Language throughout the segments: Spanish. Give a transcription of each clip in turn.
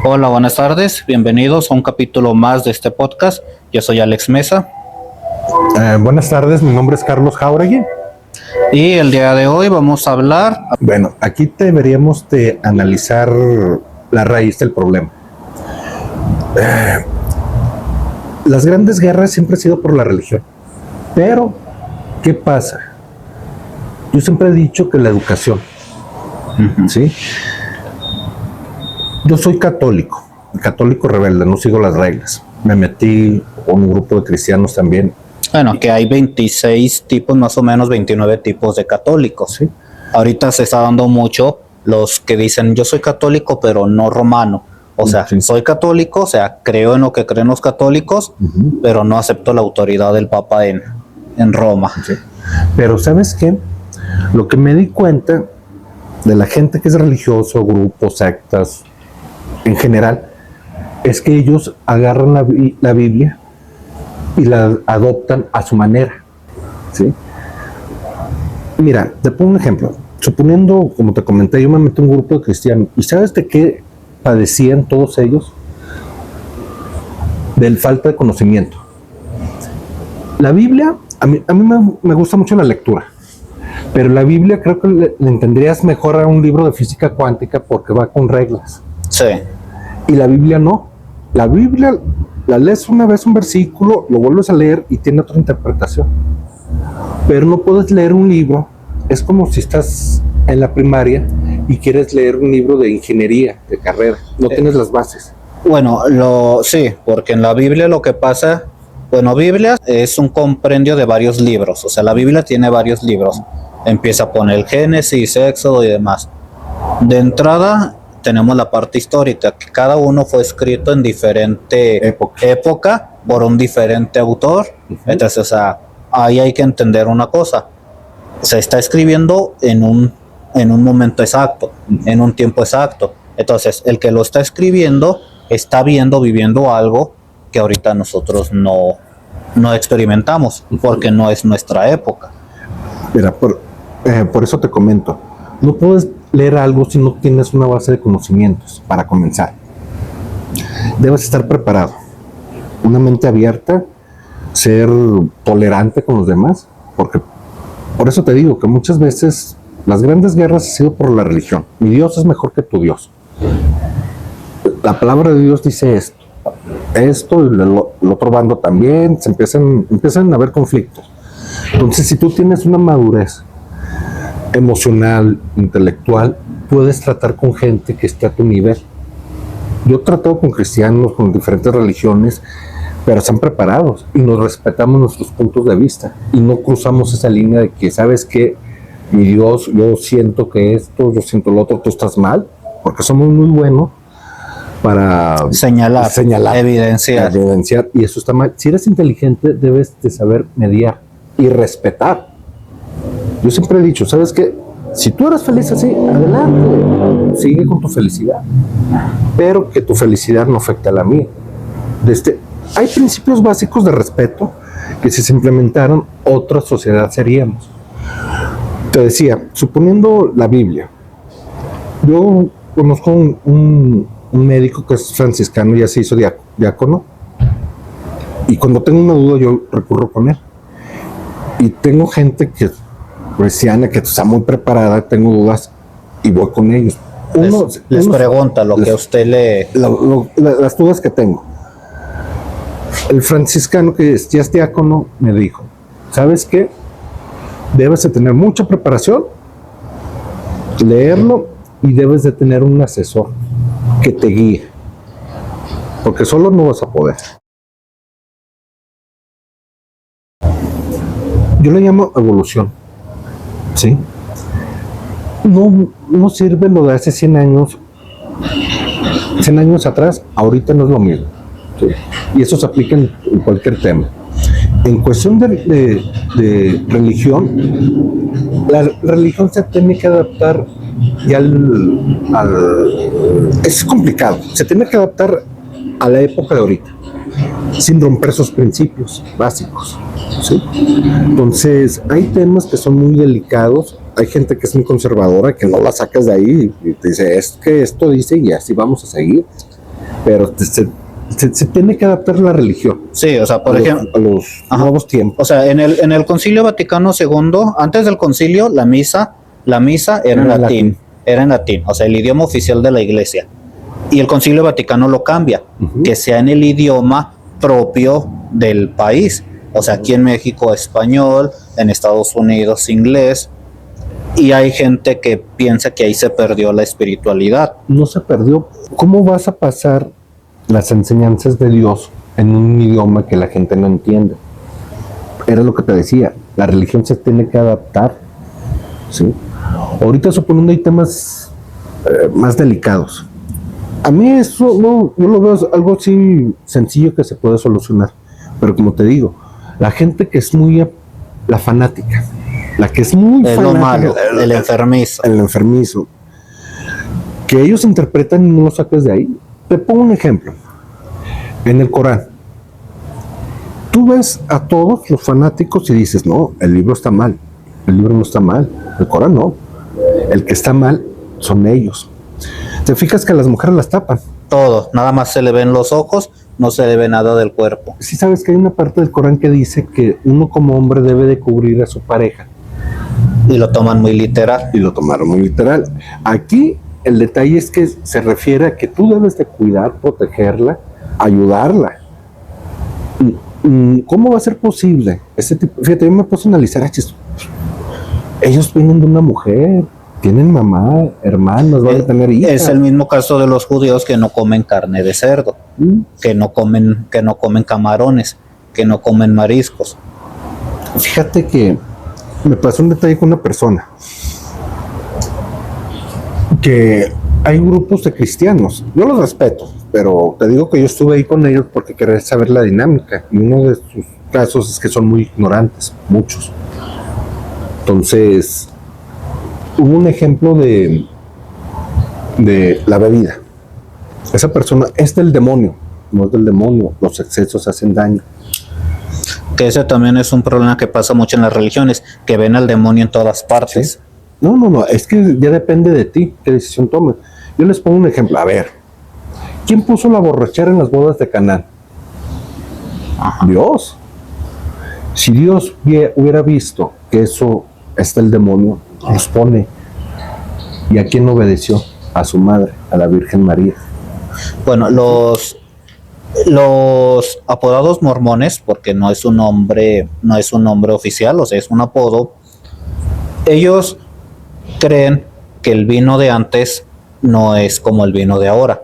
Hola, buenas tardes, bienvenidos a un capítulo más de este podcast. Yo soy Alex Mesa Buenas tardes, mi nombre es Carlos Jauregui. y el día de hoy vamos a hablar. Bueno, aquí deberíamos de analizar la raíz del problema. Las grandes guerras siempre han sido por la religión. Pero, ¿qué pasa? Yo siempre he dicho que la educación, ¿sí? Yo soy católico rebelde, no sigo las reglas. Me metí con un grupo de cristianos también. Bueno, que hay 26 tipos, más o menos 29 tipos de católicos. ¿Sí? Ahorita se está dando mucho los que dicen yo soy católico pero no romano. O sea, Sí. soy católico, o sea, creo en lo que creen los católicos, pero no acepto la autoridad del Papa en Roma. Sí. Pero ¿sabes qué? Lo que me di cuenta de la gente que es religioso, grupos, sectas, en general, es que ellos agarran la Biblia y la adoptan a su manera, ¿sí? Mira, te pongo un ejemplo. Suponiendo, como te comenté, yo me metí en un grupo de cristianos, ¿y sabes de qué padecían todos ellos? Del falta de conocimiento. La Biblia, a mí me gusta mucho la lectura, pero la Biblia creo que le entenderías mejor a un libro de física cuántica porque va con reglas. Sí. Y la Biblia no. La Biblia la lees una vez un versículo, lo vuelves a leer y tiene otra interpretación. Pero no puedes leer un libro. Es como si estás en la primaria y quieres leer un libro de ingeniería, de carrera. No tienes las bases. Bueno, sí, porque en la Biblia lo que pasa, bueno, Biblia es un compendio de varios libros, o sea, la Biblia tiene varios libros. Empieza con el Génesis, Éxodo y demás. De entrada tenemos la parte histórica, que cada uno fue escrito en diferente época por un diferente autor. Entonces, o sea, ahí hay que entender una cosa. Se está escribiendo en un momento exacto, en un tiempo exacto. Entonces, el que lo está escribiendo está viviendo algo que ahorita nosotros no experimentamos, porque no es nuestra época. Mira, por eso te comento. No puedes leer algo si no tienes una base de conocimientos para comenzar. Debes estar preparado, una mente abierta, ser tolerante con los demás, porque por eso te digo que muchas veces las grandes guerras han sido por la religión. Mi Dios es mejor que tu Dios. La palabra de Dios dice esto y el otro bando también, empiezan a haber conflictos. Entonces, si tú tienes una madurez emocional, intelectual, puedes tratar con gente que esté a tu nivel. Yo he tratado con cristianos, con diferentes religiones, pero están preparados y nos respetamos nuestros puntos de vista y no cruzamos esa línea de que, ¿sabes qué? Mi Dios, yo siento que esto, yo siento lo otro, tú estás mal, porque somos muy buenos para señalar, evidenciar, y eso está mal. Si eres inteligente, debes de saber mediar y respetar. Yo siempre he dicho, ¿sabes qué? Si tú eres feliz así, adelante, sigue con tu felicidad, pero que tu felicidad no afecte a la mía. Hay principios básicos de respeto que si se implementaran, otra sociedad seríamos. Te decía, suponiendo la Biblia, yo conozco un médico que es franciscano y ya se hizo diácono, y cuando tengo una duda yo recurro con él. Y tengo gente que cristiana que está muy preparada, tengo dudas y voy con ellos. Les pregunta lo que usted las dudas que tengo. El franciscano que ya es diácono me dijo, ¿sabes qué? Debes de tener mucha preparación, leerlo y debes de tener un asesor que te guíe, porque solo no vas a poder. Yo le llamo evolución, ¿sí? No sirve lo de hace 100 años atrás, ahorita no es lo mismo, ¿sí? Y eso se aplica en cualquier tema. En cuestión de religión, la religión se tiene que adaptar ya es complicado, se tiene que adaptar a la época de ahorita, sin romper esos principios básicos, ¿sí? Entonces, hay temas que son muy delicados, hay gente que es muy conservadora, que no la sacas de ahí y te dice, es que esto dice y así vamos a seguir. pero se tiene que adaptar la religión Sí, o sea, por ejemplo, a los Ajá. nuevos tiempos. o sea, en el Concilio Vaticano II, antes del concilio, la misa era en latín, era en latín, o sea, el idioma oficial de la iglesia. Y el Concilio Vaticano lo cambia, que sea en el idioma propio del país. O sea, aquí en México español, en Estados Unidos inglés, y hay gente que piensa que ahí se perdió la espiritualidad. No se perdió. ¿Cómo vas a pasar las enseñanzas de Dios en un idioma que la gente no entiende? Era lo que te decía, la religión se tiene que adaptar, ¿sí? Ahorita suponiendo hay temas más delicados. A mí eso no, yo lo veo algo así sencillo que se puede solucionar. Pero como te digo, la gente que es muy la fanática, la que es muy Es fanática, lo malo, el enfermizo. el enfermizo, que ellos interpretan y no lo saques de ahí. Te pongo un ejemplo. En el Corán, tú ves a todos los fanáticos y dices, no, el libro está mal, el libro no está mal, el Corán no. El que está mal son ellos. Te fijas que a las mujeres las tapan. Todo, nada más se le ven los ojos, no se le ve nada del cuerpo. Sí sabes que hay una parte del Corán que dice que uno como hombre debe de cubrir a su pareja. Y lo toman muy literal. Y lo tomaron muy literal. Aquí el detalle es que se refiere a que tú debes de cuidar, protegerla, ayudarla. ¿Cómo va a ser posible? Fíjate, yo me puse a analizar, ellos vienen de una mujer, tienen mamá, hermanos, van a tener hijas. Es el mismo caso de los judíos que no comen carne de cerdo, que no comen camarones, que no comen mariscos. Fíjate que me pasó un detalle con una persona, que hay grupos de cristianos, yo los respeto, pero te digo que yo estuve ahí con ellos porque quería saber la dinámica, y uno de sus casos es que son muy ignorantes, muchos. Entonces, hubo un ejemplo de la bebida. Esa persona es del demonio, no es del demonio, los excesos hacen daño. Que ese también es un problema que pasa mucho en las religiones, que ven al demonio en todas partes. ¿Sí? No, es que ya depende de ti, qué decisión tomes. Yo les pongo un ejemplo, a ver, ¿quién puso la borrachera en las bodas de Canaán? Ajá. Dios. Si Dios hubiera visto que eso está el demonio, los pone. ¿Y a quién obedeció? A su madre, a la Virgen María. Bueno, los apodados mormones, porque no es un nombre oficial, o sea, es un apodo, ellos creen que el vino de antes no es como el vino de ahora.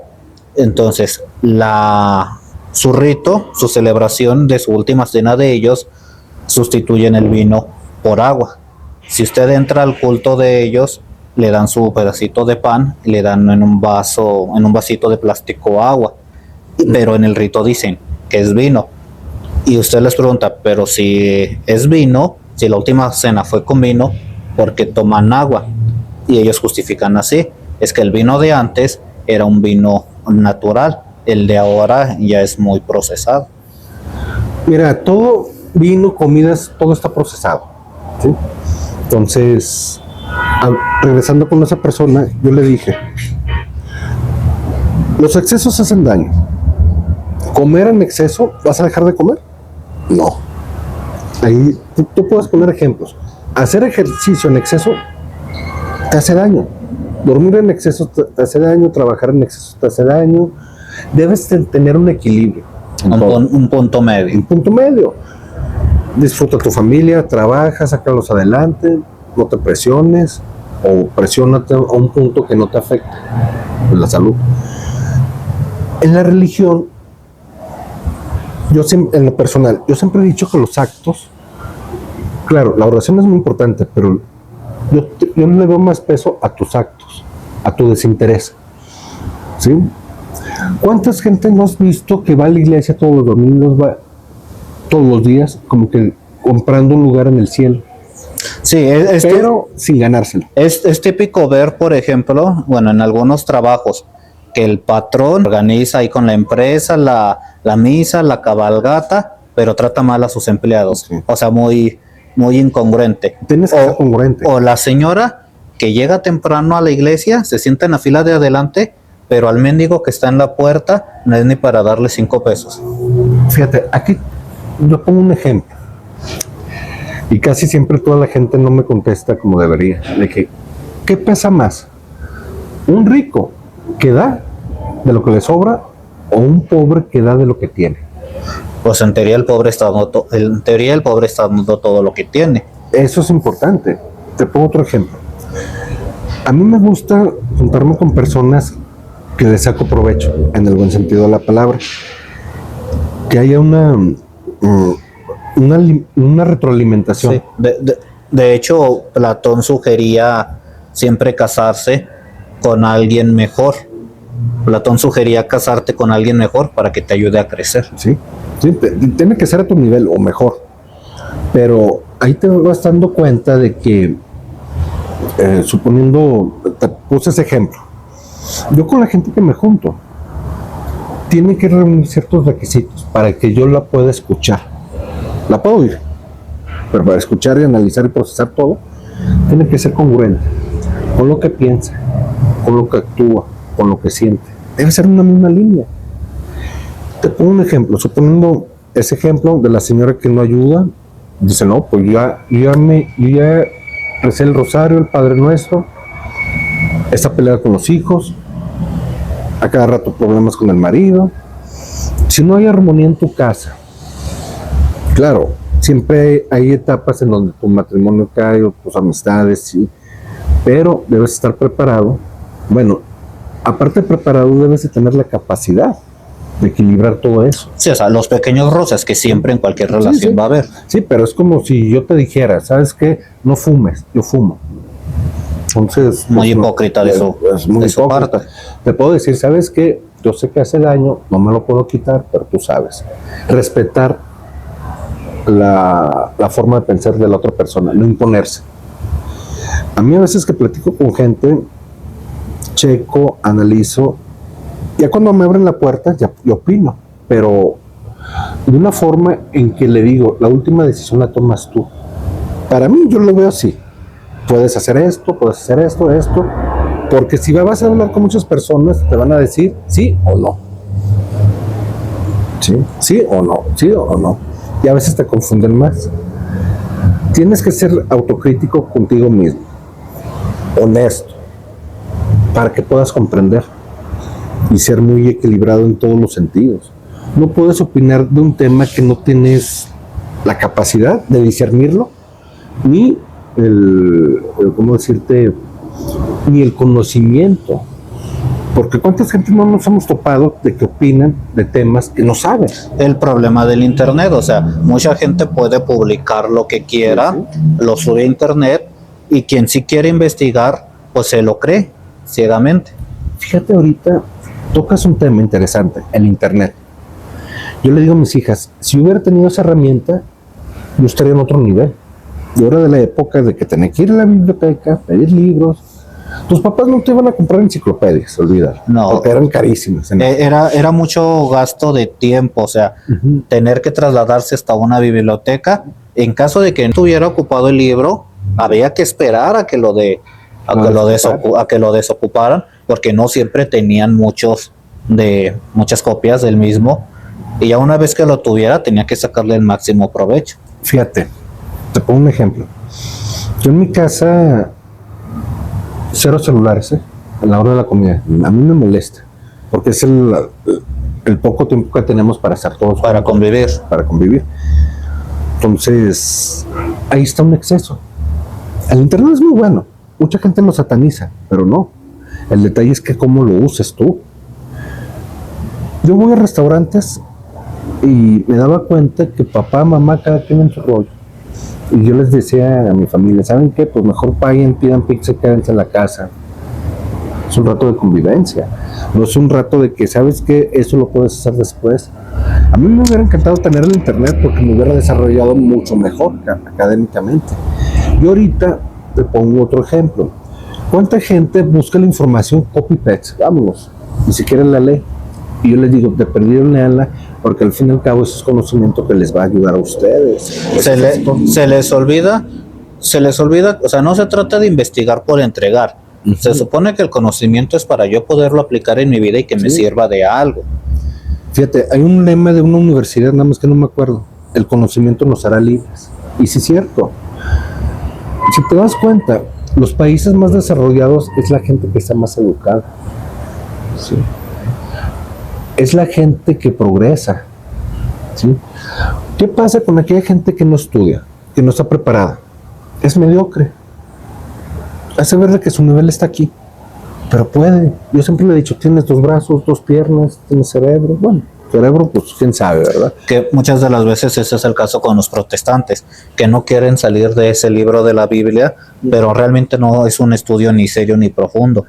Entonces, su rito, su celebración de su última cena de ellos, sustituyen el vino por agua. Si usted entra al culto de ellos, le dan su pedacito de pan y le dan en un vasito de plástico agua. Pero en el rito dicen que es vino. Y usted les pregunta, pero si es vino, si la última cena fue con vino, ¿por qué toman agua? Y ellos justifican así, es que el vino de antes era un vino natural, el de ahora ya es muy procesado. Mira, todo vino, comidas, todo está procesado, ¿sí? Entonces, regresando con esa persona, yo le dije, los excesos hacen daño. ¿Comer en exceso? ¿Vas a dejar de comer? No. Ahí tú puedes poner ejemplos. Hacer ejercicio en exceso te hace daño. Dormir en exceso te hace daño. Trabajar en exceso te hace daño. Debes tener un equilibrio. Un punto medio. Un punto medio. Disfruta tu familia, trabaja, sácalos adelante, no te presiones o presiónate a un punto que no te afecte en la salud. En la religión, en lo personal, yo siempre he dicho que los actos, claro, la oración es muy importante, pero yo no le doy más peso a tus actos, a tu desinterés, ¿sí? ¿Cuántas gente no has visto que va a la iglesia todos los domingos, va todos los días, como que comprando un lugar en el cielo? Sí, pero sin ganárselo. Es típico ver, por ejemplo, bueno, en algunos trabajos, que el patrón organiza ahí con la empresa la misa, la cabalgata, pero trata mal a sus empleados. Sí. O sea, muy incongruente. Tienes que ser congruente. O la señora que llega temprano a la iglesia, se sienta en la fila de adelante, pero al mendigo que está en la puerta no es ni para darle 5 pesos. Fíjate, aquí yo pongo un ejemplo. Y casi siempre toda la gente no me contesta como debería. De que, ¿qué pesa más? ¿Un rico que da de lo que le sobra o un pobre que da de lo que tiene? Pues en teoría el pobre está dando todo lo que tiene. Eso es importante. Te pongo otro ejemplo. A mí me gusta juntarme con personas que les saco provecho, en el buen sentido de la palabra. Que haya una retroalimentación. Sí. De hecho, Platón sugería siempre casarse con alguien mejor. Platón sugería casarte con alguien mejor para que te ayude a crecer. Sí, tiene que ser a tu nivel o mejor. Pero ahí te vas dando cuenta de que, suponiendo, te puse ese ejemplo. Yo con la gente que me junto, tiene que reunir ciertos requisitos para que yo la pueda escuchar. La puedo oír, pero para escuchar y analizar y procesar todo, tiene que ser congruente con lo que piensa, con lo que actúa, con lo que siente. Debe ser una misma línea. Te pongo un ejemplo, suponiendo ese ejemplo de la señora que no ayuda, dice, no, pues yo ya recé el rosario, el Padre Nuestro, esta pelea con los hijos, a cada rato problemas con el marido. Si no hay armonía en tu casa, claro, siempre hay etapas en donde tu matrimonio cae o tus amistades, sí, pero debes estar preparado. Bueno, aparte de preparado, debes de tener la capacidad de equilibrar todo eso. Sí, o sea, los pequeños roces que siempre en cualquier relación va a haber. Sí, pero es como si yo te dijera, ¿sabes qué? No fumes, yo fumo. Entonces... Muy hipócrita de su parte. Te puedo decir, ¿sabes qué? Yo sé que hace daño, no me lo puedo quitar, pero tú sabes. Respetar la forma de pensar de la otra persona, no imponerse. A mí a veces que platico con gente, checo, analizo, ya cuando me abren la puerta, ya yo opino, pero de una forma en que le digo, la última decisión la tomas tú. Para mí, yo lo veo así. Puedes hacer esto, porque si vas a hablar con muchas personas, te van a decir sí o no. Sí o no. Y a veces te confunden más. Tienes que ser autocrítico contigo mismo, honesto, para que puedas comprender y ser muy equilibrado en todos los sentidos. No puedes opinar de un tema que no tienes la capacidad de discernirlo, ni ¿cómo decirte? Ni el conocimiento. Porque cuántas gente no nos hemos topado de que opinan de temas que no sabes. El problema del internet, o sea, mucha gente puede publicar lo que quiera, lo sube a internet, y quien sí quiere investigar, pues se lo cree ciegamente. Fíjate, ahorita tocas un tema interesante, el internet. Yo le digo a mis hijas, si hubiera tenido esa herramienta, yo estaría en otro nivel. Yo era de la época de que tenía que ir a la biblioteca, pedir libros. Tus papás no te iban a comprar enciclopedias, olvídalo. No, porque eran carísimas. Era mucho gasto de tiempo, o sea, tener que trasladarse hasta una biblioteca. En caso de que no estuviera ocupado el libro, había que esperar a que lo desocuparan, porque no siempre tenían muchas copias del mismo, y ya una vez que lo tuviera tenía que sacarle el máximo provecho. Fíjate, te pongo un ejemplo. Yo en mi casa, 0 celulares, a la hora de la comida. A mí me molesta, porque es el poco tiempo que tenemos para estar todos para convivir. Entonces, ahí está un exceso. El internet es muy bueno, mucha gente lo sataniza, pero no. El detalle es que cómo lo uses tú. Yo voy a restaurantes y me daba cuenta que papá, mamá, cada quien en su rollo. Y yo les decía a mi familia, ¿saben qué? Pues mejor paguen, pidan pizza y quédense en la casa. Es un rato de convivencia. No es un rato de que, ¿sabes qué? Eso lo puedes hacer después. A mí me hubiera encantado tener el internet porque me hubiera desarrollado mucho mejor académicamente. Y ahorita te pongo otro ejemplo. ¿Cuánta gente busca la información copy-paste? Vámonos. Ni siquiera la lee. Y yo les digo, de perdido leanla, porque al fin y al cabo eso es conocimiento que les va a ayudar a ustedes. Se les olvida, o sea, no se trata de investigar por entregar, Se supone que el conocimiento es para yo poderlo aplicar en mi vida y que me sirva de algo. Fíjate, hay un lema de una universidad, nada más que no me acuerdo. El conocimiento nos hará libres. Y sí es cierto. Si te das cuenta, los países más desarrollados es la gente que está más educada. ¿Sí? Es la gente que progresa. ¿Sí? ¿Qué pasa con aquella gente que no estudia, que no está preparada? Es mediocre. Hace ver que su nivel está aquí, pero puede. Yo siempre le he dicho, tienes 2 brazos, 2 piernas, tienes cerebro. Bueno, cerebro, pues quién sabe, ¿verdad? Que muchas de las veces ese es el caso con los protestantes, que no quieren salir de ese libro de la Biblia, pero realmente no es un estudio ni serio ni profundo.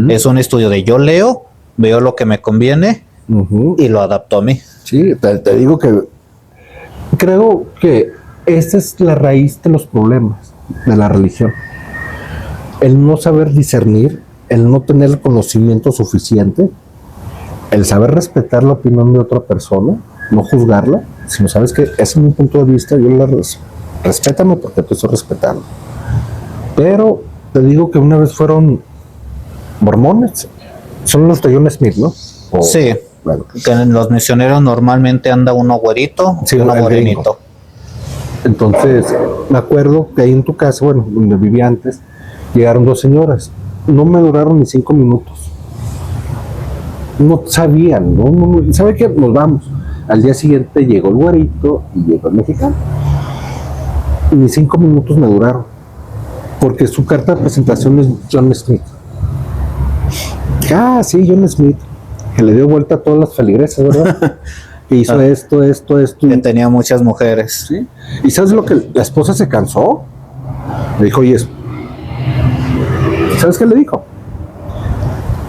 Es un estudio de yo leo, veo lo que me conviene y lo adapto a mí. Sí, te digo que creo que esta es la raíz de los problemas de la religión. El no saber discernir, el no tener el conocimiento suficiente, el saber respetar la opinión de otra persona, no juzgarla, sino sabes que ese es mi punto de vista, yo la respétame porque te estoy respetando. Pero te digo que una vez fueron mormones, son los de John Smith, ¿no? Sí, bueno, que en los misioneros normalmente anda uno güerito y uno morenito. Entonces, me acuerdo que ahí en tu casa, bueno, donde vivía antes, llegaron 2 señoras. No me duraron ni 5 minutos. No sabían, ¿no? ¿Sabe qué? Nos vamos. Al día siguiente llegó el güerito y llegó el mexicano. Ni 5 minutos me duraron. Porque su carta de presentación es John Smith. Ah, sí, John Smith. Que le dio vuelta a todas las feligresas, ¿verdad? Que hizo esto. Que tenía muchas mujeres. ¿Sí? ¿Y sabes lo que la esposa se cansó? Le dijo, oye, ¿sabes qué le dijo?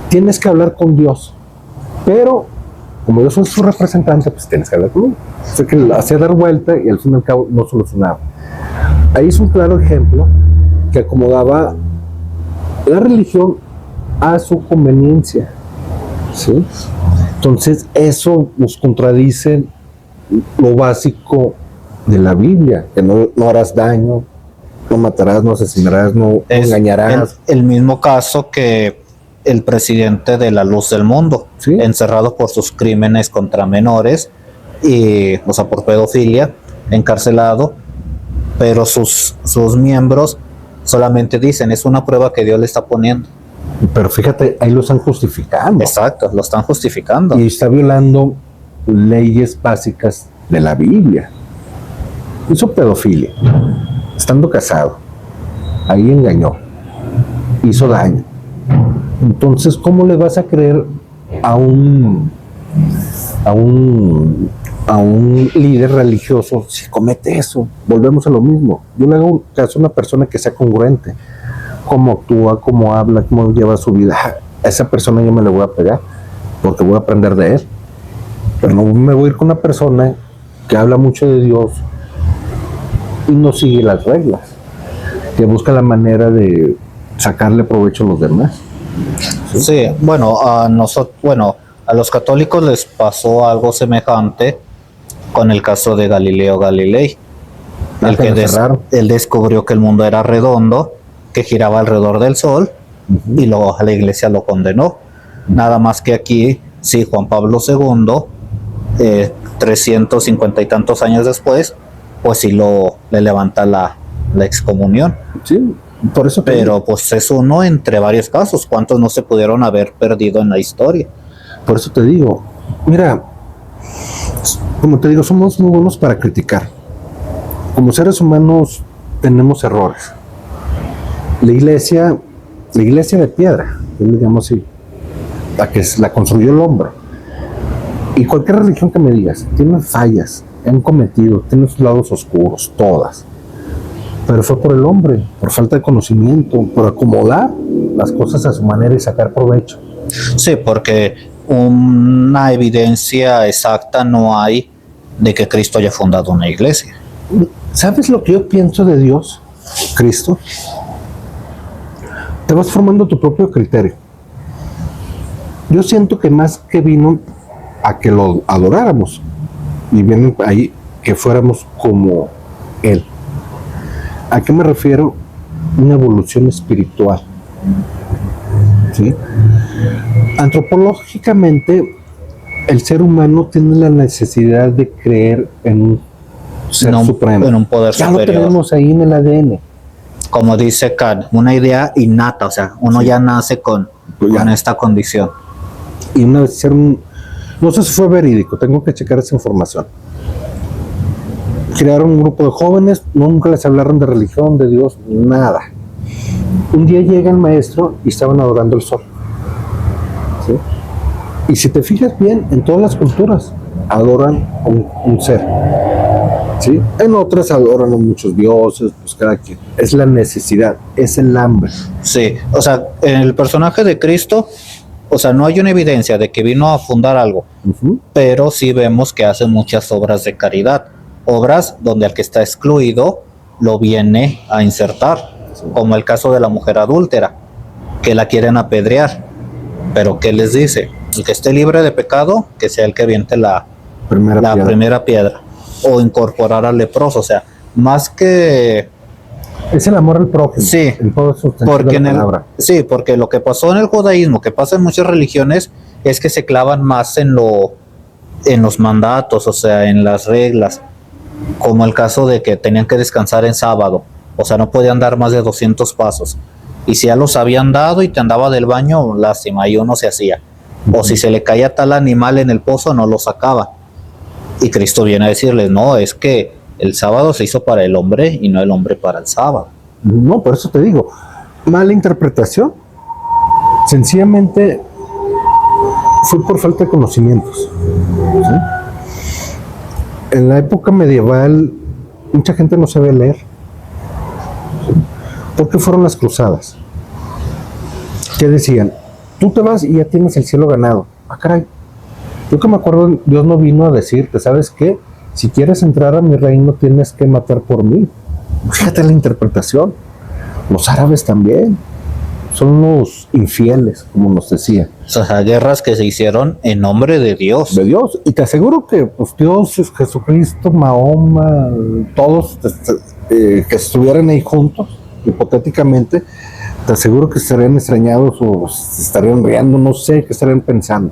Tienes que hablar con Dios, pero como yo soy su representante, pues tienes que hablar conmigo. O sea que le hacía dar vuelta y al fin y al cabo no solucionaba. Ahí es un claro ejemplo que acomodaba la religión a su conveniencia. ¿Sí? Entonces eso nos contradice lo básico de la Biblia, que no harás daño, no matarás, no asesinarás, no engañarás. El mismo caso que el presidente de la Luz del Mundo, ¿sí? Encerrado por sus crímenes contra menores, o sea, por pedofilia, encarcelado, pero sus miembros solamente dicen, es una prueba que Dios le está poniendo. Pero fíjate, ahí lo están justificando. Exacto, lo están justificando. Y está violando leyes básicas de la Biblia. Hizo pedofilia, estando casado. Ahí engañó. Hizo daño. Entonces, ¿cómo le vas a creer a un líder religioso si comete eso? Volvemos a lo mismo. Yo le hago caso a una persona que sea congruente. Cómo actúa, cómo habla, cómo lleva su vida. A esa persona yo me le voy a pegar porque voy a aprender de él. Pero no me voy a ir con una persona que habla mucho de Dios y no sigue las reglas, que busca la manera de sacarle provecho a los demás. Sí, bueno, a los católicos les pasó algo semejante con el caso de Galileo Galilei. Él descubrió que el mundo era redondo, que giraba alrededor del sol, y luego la iglesia lo condenó. Nada más que aquí, sí, Juan Pablo II, 350 y tantos años después, pues sí le levanta la excomunión. Sí, por eso. Pero pues es uno entre varios casos. ¿Cuántos no se pudieron haber perdido en la historia? Por eso te digo, mira, como te digo, somos muy buenos para criticar. Como seres humanos tenemos errores. La iglesia de piedra, digamos así, la que la construyó el hombre. Y cualquier religión que me digas, tiene fallas, han cometido, tiene sus lados oscuros, todas. Pero fue por el hombre, por falta de conocimiento, por acomodar las cosas a su manera y sacar provecho. Sí, porque una evidencia exacta no hay de que Cristo haya fundado una iglesia. ¿Sabes lo que yo pienso de Dios, Cristo? Te vas formando tu propio criterio. Yo siento que más que vino a que lo adoráramos, y viene ahí que fuéramos como Él. ¿A qué me refiero? Una evolución espiritual. ¿sí? Antropológicamente, el ser humano tiene la necesidad de creer en un ser supremo. En un poder ya superior. Lo tenemos ahí en el ADN. Como dice Kant, una idea innata, o sea, uno ya nace con esta condición. Y una vez hicieron, no sé si fue verídico, tengo que checar esa información. Crearon un grupo de jóvenes, nunca les hablaron de religión, de Dios, nada. Un día llega el maestro y estaban adorando el sol. ¿Sí? Y si te fijas bien, en todas las culturas adoran un ser. ¿Sí? En otras adoran a muchos dioses, pues cada quien. Es la necesidad, es el hambre. Sí, o sea, en el personaje de Cristo, o sea, no hay una evidencia de que vino a fundar algo, pero sí vemos que hace muchas obras de caridad, obras donde al que está excluido lo viene a insertar, como el caso de la mujer adúltera, que la quieren apedrear, pero ¿qué les dice? El que esté libre de pecado, que sea el que aviente la primera piedra, o incorporar al leproso, o sea, más que... Es el amor al prójimo. Sí, porque lo que pasó en el judaísmo, que pasa en muchas religiones, es que se clavan más en los mandatos, o sea, en las reglas, como el caso de que tenían que descansar en sábado, o sea, no podían dar más de 200 pasos, y si ya los habían dado y te andaba del baño, lástima, y uno se hacía, o si se le caía tal animal en el pozo, no lo sacaba, y Cristo viene a decirles, no, es que el sábado se hizo para el hombre y no el hombre para el sábado. No, por eso te digo, mala interpretación. Sencillamente fue por falta de conocimientos. ¿Sí? En la época medieval, mucha gente no sabía leer. ¿Sí? ¿Por qué fueron las cruzadas? ¿Qué decían? Tú te vas y ya tienes el cielo ganado. Ah, caray. Yo que me acuerdo, Dios no vino a decirte, ¿sabes qué? Si quieres entrar a mi reino, tienes que matar por mí. Fíjate la interpretación. Los árabes también son los infieles, como nos decía. O sea, guerras que se hicieron en nombre de Dios. De Dios. Y te aseguro que pues, Dios, Jesucristo, Mahoma, todos que estuvieran ahí juntos, hipotéticamente, te aseguro que estarían extrañados o se estarían riendo, no sé qué estarían pensando.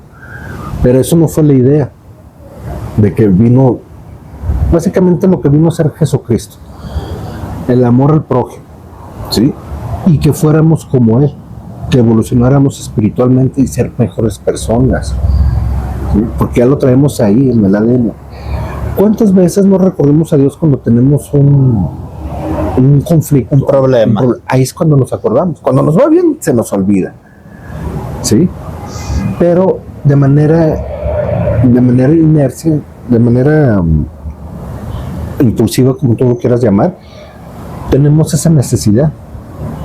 Pero eso no fue la idea de que vino, básicamente lo que vino a ser Jesucristo, el amor al prójimo, ¿sí? Y que fuéramos como Él, que evolucionáramos espiritualmente y ser mejores personas, ¿sí? Porque ya lo traemos ahí en el ADN. ¿Cuántas veces no recordemos a Dios cuando tenemos un conflicto, un problema? Ahí es cuando nos acordamos. Cuando nos va bien, se nos olvida, ¿sí? Pero de manera inercia, de manera impulsiva, como tú lo quieras llamar, tenemos esa necesidad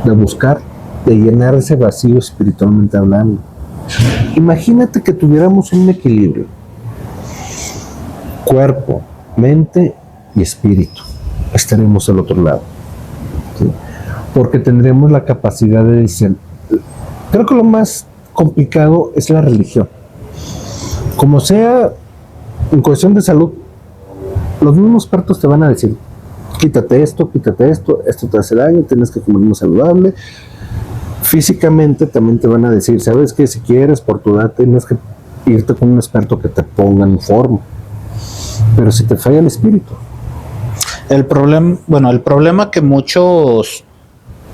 de buscar, de llenar ese vacío espiritualmente hablando. Imagínate que tuviéramos un equilibrio, cuerpo, mente y espíritu, estaremos al otro lado, ¿sí? Porque tendremos la capacidad de decir, creo que lo más complicado es la religión. Como sea, en cuestión de salud, los mismos expertos te van a decir, quítate esto esto te hace daño, tienes que comer más saludable. Físicamente también te van a decir, sabes que si quieres por tu edad tienes que irte con un experto que te ponga en forma. Pero si te falla el espíritu. El problema que muchos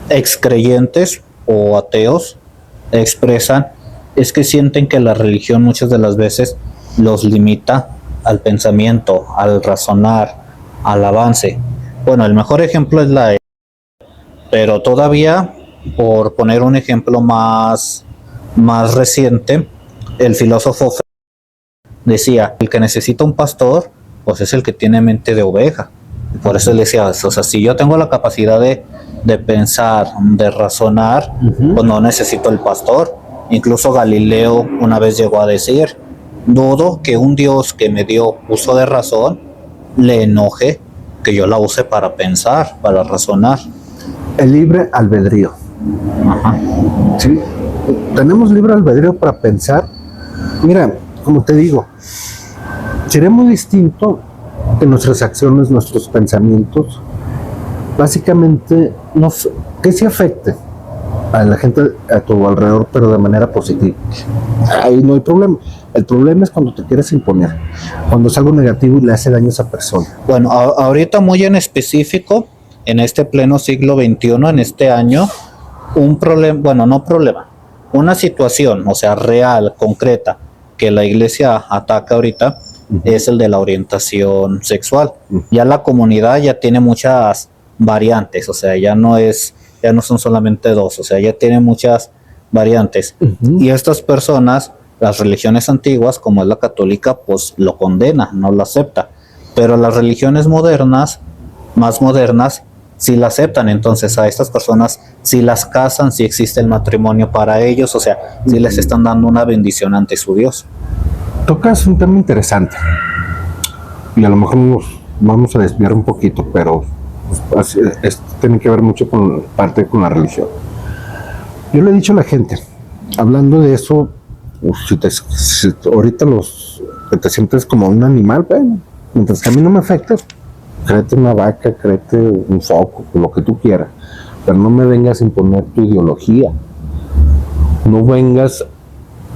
excreyentes o ateos expresan es que sienten que la religión muchas de las veces los limita al pensamiento, al razonar, al avance. Bueno, el mejor ejemplo es la pero todavía, por poner un ejemplo más reciente, el filósofo decía, el que necesita un pastor, pues es el que tiene mente de oveja. Por eso él decía, o sea, si yo tengo la capacidad de pensar, de razonar, pues no necesito el pastor. Incluso Galileo una vez llegó a decir, dudo que un Dios que me dio uso de razón le enoje que yo la use para pensar, para razonar. El libre albedrío. Ajá. ¿Sí? Tenemos libre albedrío para pensar. Mira, como te digo, sería muy distinto que nuestras acciones, nuestros pensamientos, básicamente, que se afecte. a la gente a tu alrededor, pero de manera positiva. Ahí no hay problema. El problema es cuando te quieres imponer, cuando es algo negativo y le hace daño a esa persona. Bueno, ahorita muy en específico, en este pleno siglo XXI, en este año, un problema, bueno, no problema, una situación, o sea, real, concreta, que la iglesia ataca ahorita, es el de la orientación sexual. Ya la comunidad ya tiene muchas variantes, o sea, ya no son solamente dos, o sea, ya tiene muchas variantes. Y estas personas, las religiones antiguas, como es la católica, pues lo condena, no lo acepta. Pero las religiones modernas, más modernas, sí la aceptan. Entonces a estas personas sí las casan, sí existe el matrimonio para ellos, o sea, sí les están dando una bendición ante su Dios. Tocas un tema interesante y a lo mejor nos vamos a desviar un poquito, pero tiene que ver mucho con la religión. Yo le he dicho a la gente, hablando de eso, si ahorita te sientes como un animal, bueno, mientras que a mí no me afecta, créete una vaca, créete un foco, lo que tú quieras, pero no me vengas a imponer tu ideología, no vengas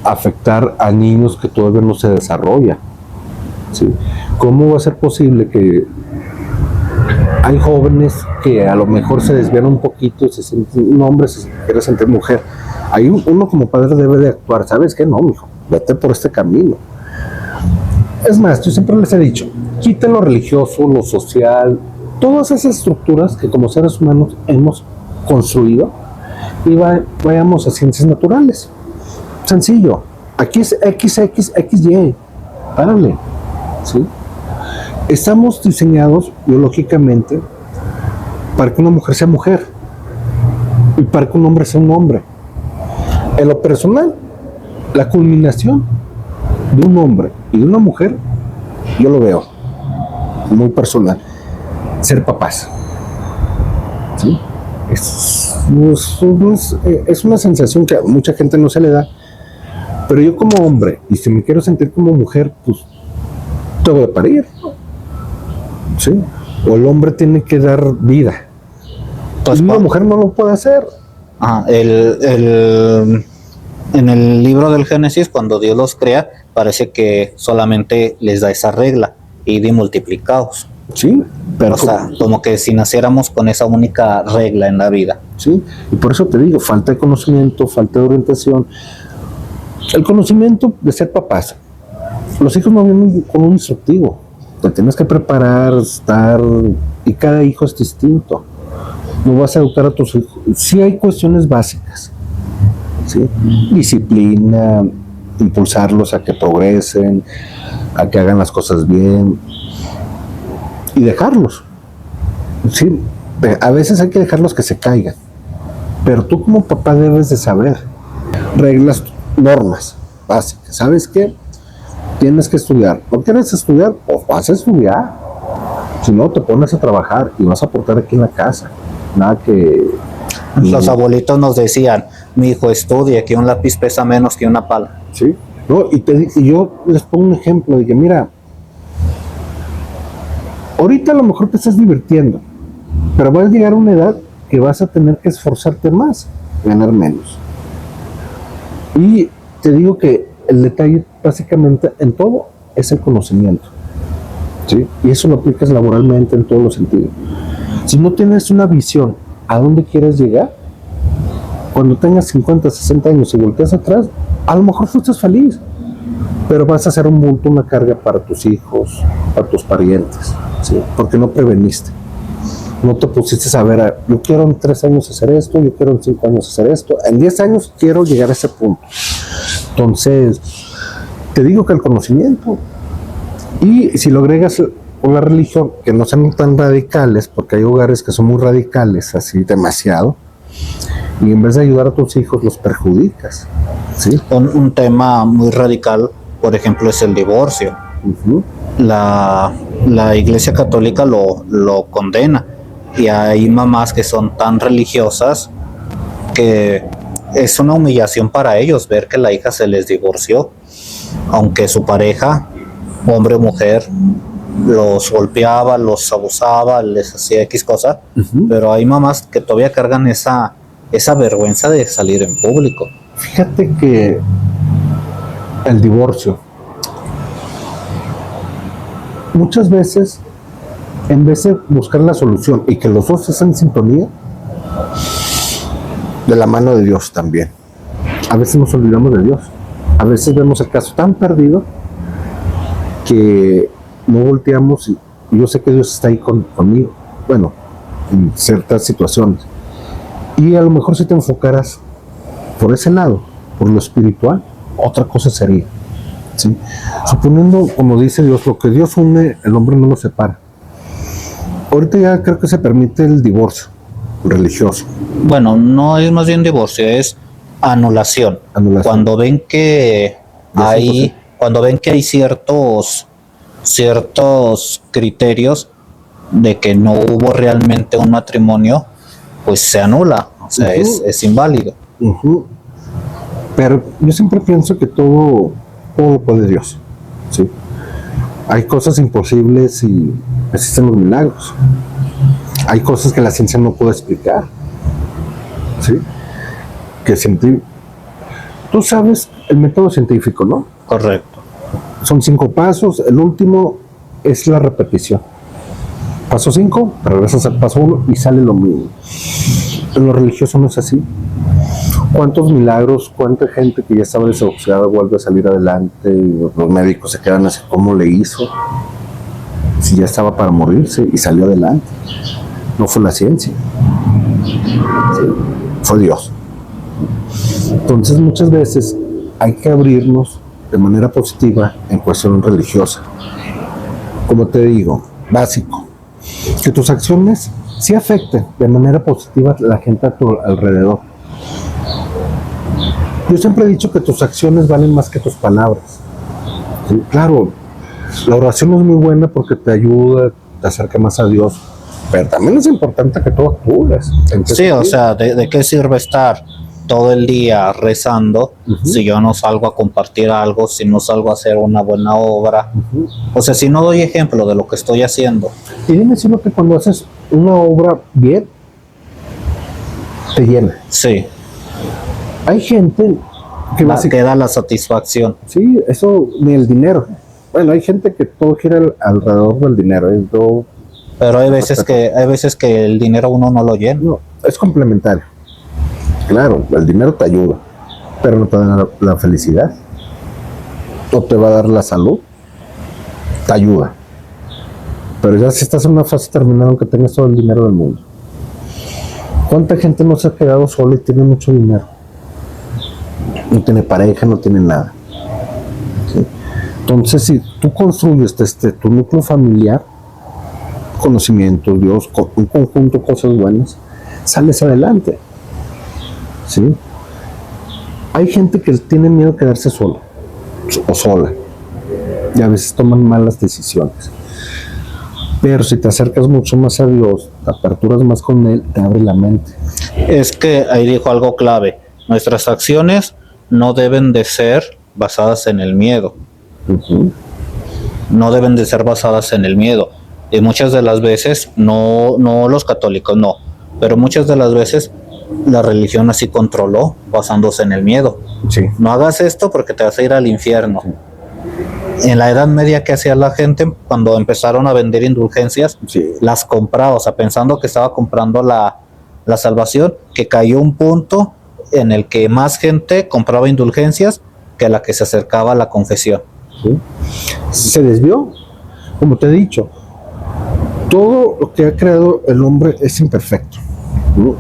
a afectar a niños que todavía no se desarrollan, ¿sí? ¿Cómo va a ser posible que hay jóvenes que a lo mejor se desvían un poquito, se sienten un hombre, se quiere sentir mujer? Ahí uno como padre debe de actuar, ¿sabes qué? No, mijo, vete por este camino. Es más, yo siempre les he dicho, quiten lo religioso, lo social, todas esas estructuras que como seres humanos hemos construido y vayamos a ciencias naturales. Sencillo, aquí es XY, párale, ¿sí? Estamos diseñados biológicamente para que una mujer sea mujer y para que un hombre sea un hombre. En lo personal, la culminación de un hombre y de una mujer, yo lo veo muy personal, ser papás, ¿sí? Es una sensación que a mucha gente no se le da, pero yo como hombre, y si me quiero sentir como mujer, pues tengo que parir, ¿sí? O el hombre tiene que dar vida, pues una mujer no lo puede hacer. En el libro del Génesis, cuando Dios los crea, parece que solamente les da esa regla, id y multiplicaos. Sí, pero o sea, como que si naciéramos con esa única regla en la vida. Sí, y por eso te digo, falta de conocimiento, falta de orientación. El conocimiento de ser papás. Los hijos no vienen con un instructivo. Te tienes que preparar, y cada hijo es distinto. No vas a educar a tus hijos. Sí hay cuestiones básicas, ¿sí? Disciplina, impulsarlos a que progresen, a que hagan las cosas bien y dejarlos. Sí, a veces hay que dejarlos que se caigan, pero tú como papá debes de saber reglas, normas básicas. ¿Sabes qué? Tienes que estudiar. ¿No quieres estudiar? Pues vas a estudiar. Si no, te pones a trabajar y vas a aportar aquí en la casa. Nada que... Los abuelitos nos decían, mi hijo estudia, que un lápiz pesa menos que una pala. Sí. No, y yo les pongo un ejemplo de que, mira, ahorita a lo mejor te estás divirtiendo, pero va a llegar a una edad que vas a tener que esforzarte más, ganar menos. Y te digo que el detalle básicamente en todo es el conocimiento, ¿sí? Y eso lo aplicas laboralmente en todos los sentidos. Si no tienes una visión a dónde quieres llegar, cuando tengas 50, 60 años y volteas atrás, a lo mejor tú estás feliz, pero vas a hacer un bulto, una carga para tus hijos, para tus parientes, ¿sí? Porque no preveniste. No te pusiste a ver, yo quiero en 3 años hacer esto, yo quiero en 5 años hacer esto, en 10 años quiero llegar a ese punto. Entonces, te digo que el conocimiento, y si lo agregas con la religión, que no sean tan radicales, porque hay hogares que son muy radicales, así demasiado, y en vez de ayudar a tus hijos los perjudicas, ¿sí? Un tema muy radical, por ejemplo, es el divorcio. La Iglesia Católica lo condena, y hay mamás que son tan religiosas que es una humillación para ellos ver que la hija se les divorció, aunque su pareja, hombre o mujer, los golpeaba, los abusaba, les hacía X cosa, pero hay mamás que todavía cargan esa esa vergüenza de salir en público. Fíjate que el divorcio, muchas veces, en vez de buscar la solución y que los dos estén en sintonía, de la mano de Dios también. A veces nos olvidamos de Dios. A veces vemos el caso tan perdido que no volteamos y yo sé que Dios está ahí conmigo. Bueno, en ciertas situaciones. Y a lo mejor si te enfocaras por ese lado, por lo espiritual, otra cosa sería. ¿Sí? Suponiendo, como dice Dios, lo que Dios une, el hombre no lo separa. Ahorita ya creo que se permite el divorcio religioso. Bueno, no es más bien divorcio, es anulación. Cuando ven que cuando ven que hay ciertos criterios de que no hubo realmente un matrimonio, pues se anula, o sea, es inválido. Pero yo siempre pienso que todo lo puede Dios, ¿sí? Hay cosas imposibles y existen los milagros. Hay cosas que la ciencia no puede explicar, ¿sí? Tú sabes el método científico, ¿no? Correcto. Son 5 pasos, el último es la repetición. Paso 5, regresas al paso 1 y sale lo mismo. En lo religioso no es así. ¿Cuántos milagros, cuánta gente que ya estaba desahuciada vuelve a salir adelante? Y los médicos se quedan así, ¿cómo le hizo? Si ya estaba para morirse y salió adelante. No fue la ciencia, sí, fue Dios. Entonces muchas veces hay que abrirnos de manera positiva en cuestión religiosa. Como te digo, básico, que tus acciones sí afecten de manera positiva a la gente a tu alrededor. Yo siempre he dicho que tus acciones valen más que tus palabras. ¿Sí? Claro, la oración es muy buena porque te ayuda, te acerca más a Dios, pero también es importante que tú actúes. Sí, o sea, ¿de qué sirve estar todo el día rezando si yo no salgo a compartir algo, si no salgo a hacer una buena obra? O sea, si no doy ejemplo de lo que estoy haciendo. Y dime si no que cuando haces una obra bien, te llena. Sí. Hay gente que te da la satisfacción. Sí, eso ni el dinero. Bueno, hay gente que todo gira alrededor del dinero. Pero hay veces que el dinero uno no lo llena. No, es complementario. Claro, el dinero te ayuda, pero no te da la felicidad. No te va a dar la salud. Te ayuda. Pero ya si estás en una fase terminada, aunque tengas todo el dinero del mundo. ¿Cuánta gente no se ha quedado sola y tiene mucho dinero? No tiene pareja, no tiene nada. ¿Sí? Entonces, si tú construyes tu núcleo familiar, conocimientos, Dios, un conjunto de cosas buenas, sales adelante. ¿Sí? Hay gente que tiene miedo a quedarse sola o sola y a veces toman malas decisiones. Pero si te acercas mucho más a Dios, te aperturas más con Él, te abre la mente. Es que ahí dijo algo clave. Nuestras acciones no deben de ser basadas en el miedo. No deben de ser basadas en el miedo. Y muchas de las veces, no los católicos, no, pero muchas de las veces la religión así controló, basándose en el miedo. Sí. No hagas esto porque te vas a ir al infierno. Sí. En la Edad Media, ¿qué hacía la gente cuando empezaron a vender indulgencias? Sí. Las compraba, o sea, pensando que estaba comprando la salvación, que cayó un punto en el que más gente compraba indulgencias que la que se acercaba a la confesión. ¿Sí? Se desvió, como te he dicho, todo lo que ha creado el hombre es imperfecto, ¿no?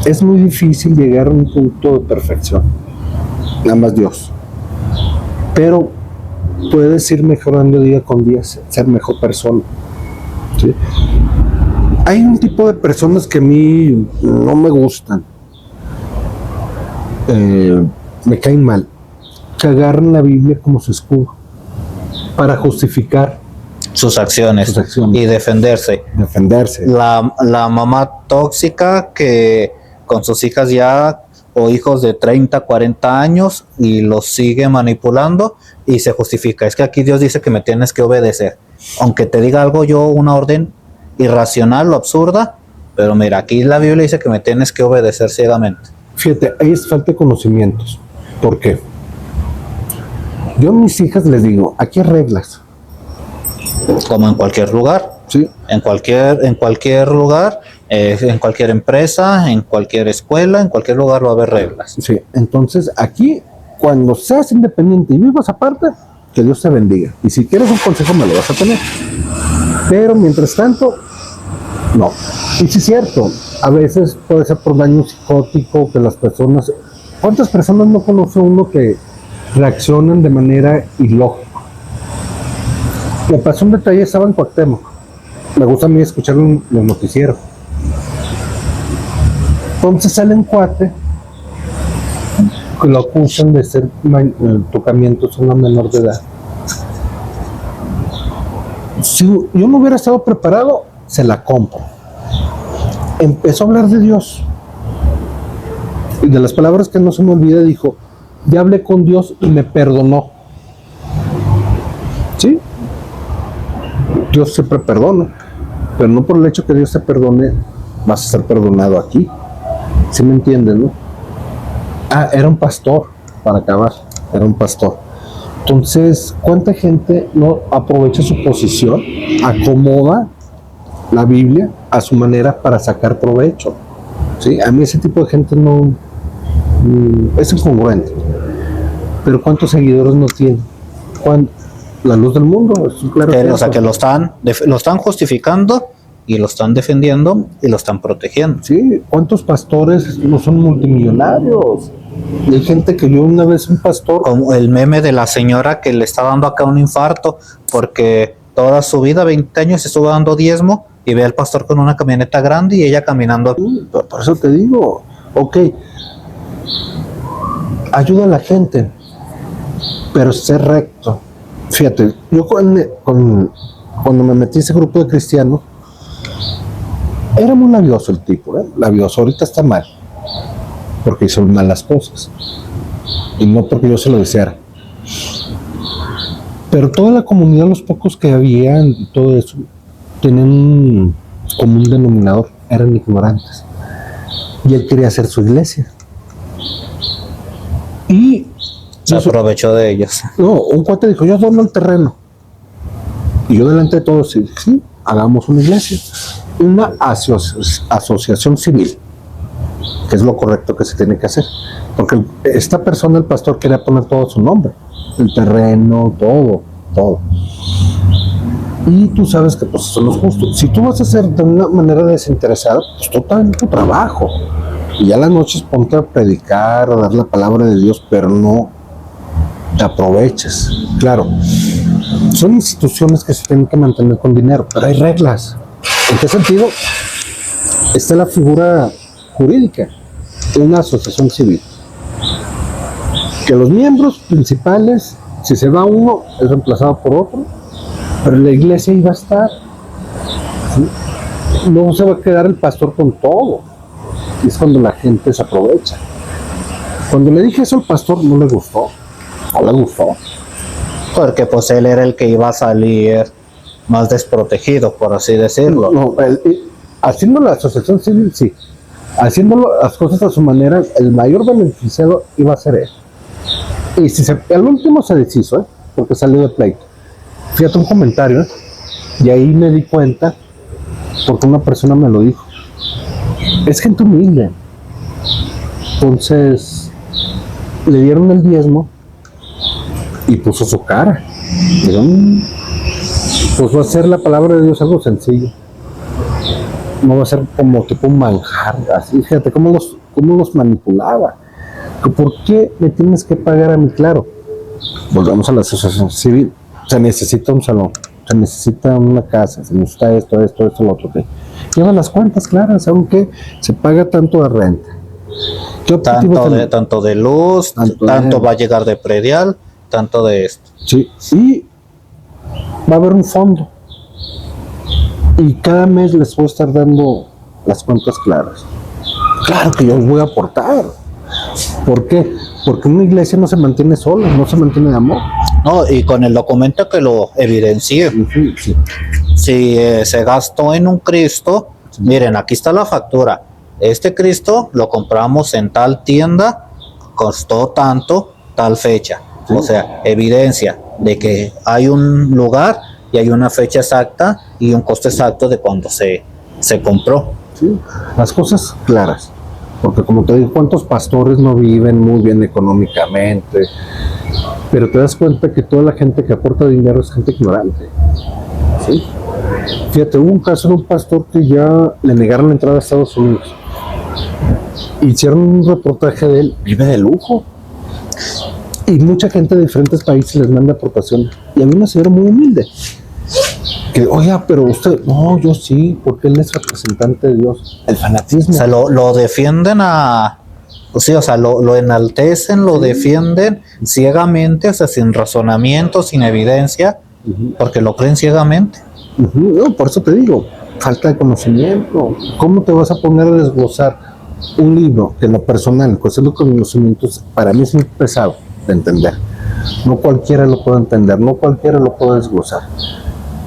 Es muy difícil llegar a un punto de perfección, nada más Dios, pero puedes ir mejorando día con día, ser mejor persona, ¿sí? Hay un tipo de personas que a mí no me gustan, me caen mal, que agarran la Biblia como su escudo para justificar sus acciones y defenderse. La mamá tóxica que con sus hijas ya o hijos de 30, 40 años y los sigue manipulando y se justifica. Es que aquí Dios dice que me tienes que obedecer. Aunque te diga algo yo, una orden irracional o absurda, pero mira, aquí la Biblia dice que me tienes que obedecer ciegamente. Fíjate, ahí es falta de conocimientos. ¿Por qué? Yo a mis hijas les digo, aquí hay reglas. Como en cualquier lugar. Sí. En cualquier lugar, en cualquier empresa, en cualquier escuela, en cualquier lugar va a haber reglas. Sí, entonces aquí, cuando seas independiente y vivas aparte, que Dios te bendiga. Y si quieres un consejo, me lo vas a tener. Pero mientras tanto, no. Y sí es cierto, a veces puede ser por daño psicótico, que las personas... ¿Cuántas personas no conoce uno que reaccionan de manera ilógica? Me pasó un detalle, estaba en Cuauhtémoc. Me gusta a mí escuchar los noticieros. Entonces sale un cuate que lo acusan de ser tocamientos a una menor de edad. Si yo no hubiera estado preparado, se la compro. Empezó a hablar de Dios. Y de las palabras que no se me olvida, dijo, ya hablé con Dios y me perdonó. ¿Sí? Dios siempre perdona, pero no por el hecho que Dios te perdone, vas a ser perdonado aquí. ¿Sí me entienden, no? Ah, era un pastor, para acabar, era un pastor. Entonces, ¿cuánta gente no aprovecha su posición, acomoda la Biblia a su manera para sacar provecho? ¿Sí? A mí ese tipo de gente no es incongruente. Pero ¿cuántos seguidores no tiene? La luz del mundo, es un claro O sea, ejemplo. que lo están justificando y lo están defendiendo y lo están protegiendo. Sí, ¿cuántos pastores no son multimillonarios? Y hay gente que yo una vez un pastor... Como el meme de la señora que le está dando acá un infarto porque toda su vida, 20 años, estuvo dando diezmo y ve al pastor con una camioneta grande y ella caminando. Por eso te digo, ok, ayuda a la gente, pero sé recto. Fíjate, yo cuando me metí a ese grupo de cristianos, era muy labioso el tipo, labioso, ahorita está mal, porque hizo malas cosas, y no porque yo se lo deseara. Pero toda la comunidad, los pocos que había y todo eso, tenían un común denominador, eran ignorantes. Y él quería hacer su iglesia. Y Se aprovechó de ellos. no, un cuate dijo, yo dono el terreno. Y yo delante de todos dije, sí, hagamos una iglesia. Una asociación civil, que es lo correcto que se tiene que hacer. Porque esta persona, el pastor, quería poner todo su nombre. El terreno, todo. Y tú sabes que pues eso no es justo. Si tú vas a hacer de una manera desinteresada, pues tú también tu trabajo. Y ya las noches ponte a predicar, a dar la palabra de Dios, pero no te aproveches. Claro, son instituciones que se tienen que mantener con dinero, pero hay reglas. ¿En qué sentido? Está la figura jurídica, una asociación civil. Que los miembros principales, si se va uno, es reemplazado por otro, pero la iglesia iba a estar. ¿Sí? No se va a quedar el pastor con todo. Y es cuando la gente se aprovecha. Cuando le dije eso al pastor, no le gustó. No le gustó. Porque pues él era el que iba a salir más desprotegido, por así decirlo. No, haciendo la asociación civil, sí. Haciendo las cosas a su manera, el mayor beneficiado iba a ser él. Y si al último se deshizo, porque salió de pleito. Fíjate un comentario, y ahí me di cuenta, porque una persona me lo dijo. Es gente humilde. Entonces, le dieron el diezmo y puso su cara. Digo, pues va a ser la palabra de Dios algo sencillo. No va a ser como tipo un manjar. Así, fíjate cómo los manipulaba. ¿Por qué me tienes que pagar a mí? Claro, volvamos a la asociación civil. Se necesita un salón, se necesita una casa, se necesita esto, lo otro. Lleva las cuentas claras, aunque se paga tanto de renta. Tanto de luz, tanto va a llegar de predial, tanto de esto. Sí, y va a haber un fondo. Y cada mes les voy a estar dando las cuentas claras. Claro que yo os voy a aportar. ¿Por qué? Porque una iglesia no se mantiene sola, no se mantiene de amor. No, y con el documento que lo evidencie. Sí. Si se gastó en un Cristo, miren, aquí está la factura. este Cristo lo compramos en tal tienda, costó tanto, tal fecha. Sí. O sea, evidencia de que hay un lugar y hay una fecha exacta y un costo exacto de cuando se compró. Sí, las cosas claras. Porque como te digo, ¿cuántos pastores no viven muy bien económicamente? Pero te das cuenta que toda la gente que aporta dinero es gente ignorante. ¿Sí? Fíjate, hubo un caso de un pastor que ya le negaron la entrada a Estados Unidos. Hicieron un reportaje de él, vive de lujo. Y mucha gente de diferentes países les manda aportaciones. Y había una señora muy humilde. Que, oiga, pero usted, no, yo sí, porque él es representante de Dios. El fanatismo. O sea, lo defienden sí, o sea, lo enaltecen, lo defienden ciegamente, o sea, sin razonamiento, sin evidencia, porque lo creen ciegamente. No, por eso te digo, falta de conocimiento. ¿Cómo te vas a poner a desglosar un libro que en lo personal, cuestión de conocimientos, para mí es muy pesado de entender? No cualquiera lo puede entender, no cualquiera lo puede desglosar.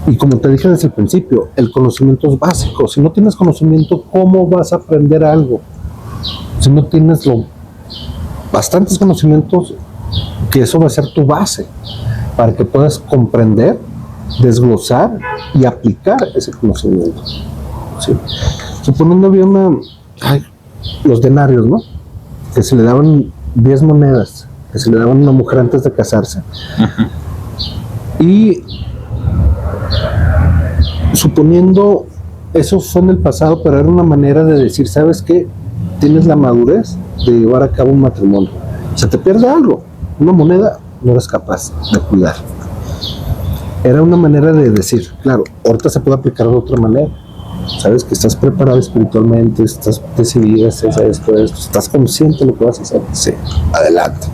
Y como te dije desde el principio, el conocimiento es básico. Si no tienes conocimiento, ¿cómo vas a aprender algo? Si no tienes bastantes conocimientos, que eso va a ser tu base para que puedas comprender, desglosar y aplicar ese conocimiento. ¿Sí? Suponiendo había los denarios, ¿no? Que se le daban 10 monedas, que se le daban a una mujer antes de casarse. Y suponiendo, eso fue en el pasado, pero era una manera de decir, ¿sabes qué? Tienes la madurez de llevar a cabo un matrimonio. Se te pierde algo, una moneda, no eres capaz de cuidar. Era una manera de decir, claro, ahorita se puede aplicar de otra manera. Sabes que estás preparado espiritualmente, estás decidido, esto, estás consciente de lo que vas a hacer. Sí, adelante.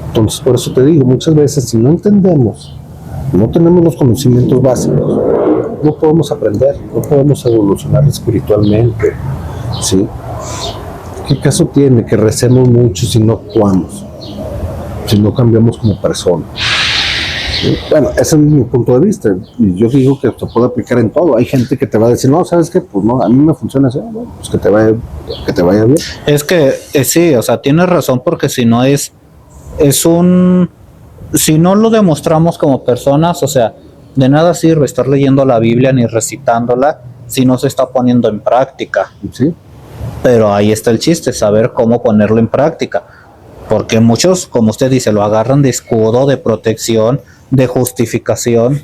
Entonces, por eso te digo, muchas veces, si no entendemos, no tenemos los conocimientos básicos, no podemos aprender, no podemos evolucionar espiritualmente. ¿Sí? ¿Qué caso tiene que recemos mucho si no actuamos? Si no cambiamos como personas. ¿Sí? Bueno, ese es mi punto de vista. Y yo digo que se puede aplicar en todo. Hay gente que te va a decir, no, ¿sabes qué? Pues no, a mí me funciona así. Bueno, pues que te vaya bien. Es que sí, o sea, tienes razón, porque si no si no lo demostramos como personas, o sea, de nada sirve estar leyendo la Biblia ni recitándola si no se está poniendo en práctica. ¿Sí? Pero ahí está el chiste, saber cómo ponerlo en práctica. Porque muchos, como usted dice, lo agarran de escudo, de protección, de justificación.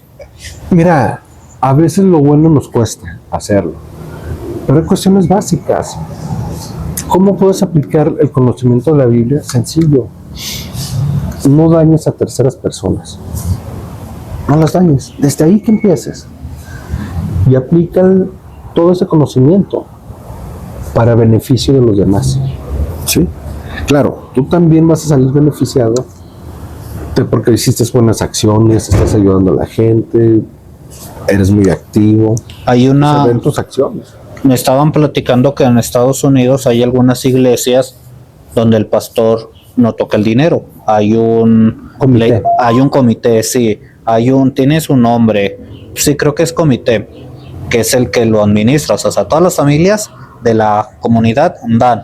Mira, a veces lo bueno nos cuesta hacerlo, pero hay cuestiones básicas. ¿Cómo puedes aplicar el conocimiento de la Biblia? Sencillo. No dañes a terceras personas. No las dañes. Desde ahí que empieces. Y aplica todo ese conocimiento para beneficio de los demás. ¿Sí? Claro, tú también vas a salir beneficiado porque hiciste buenas acciones, estás ayudando a la gente, eres muy activo. Se ven tus acciones. Me estaban platicando que en Estados Unidos hay algunas iglesias donde el pastor no toca el dinero. Hay un comité, sí. Tiene su nombre. Sí, creo que es comité, que es el que lo administra. O sea, todas las familias de la comunidad dan,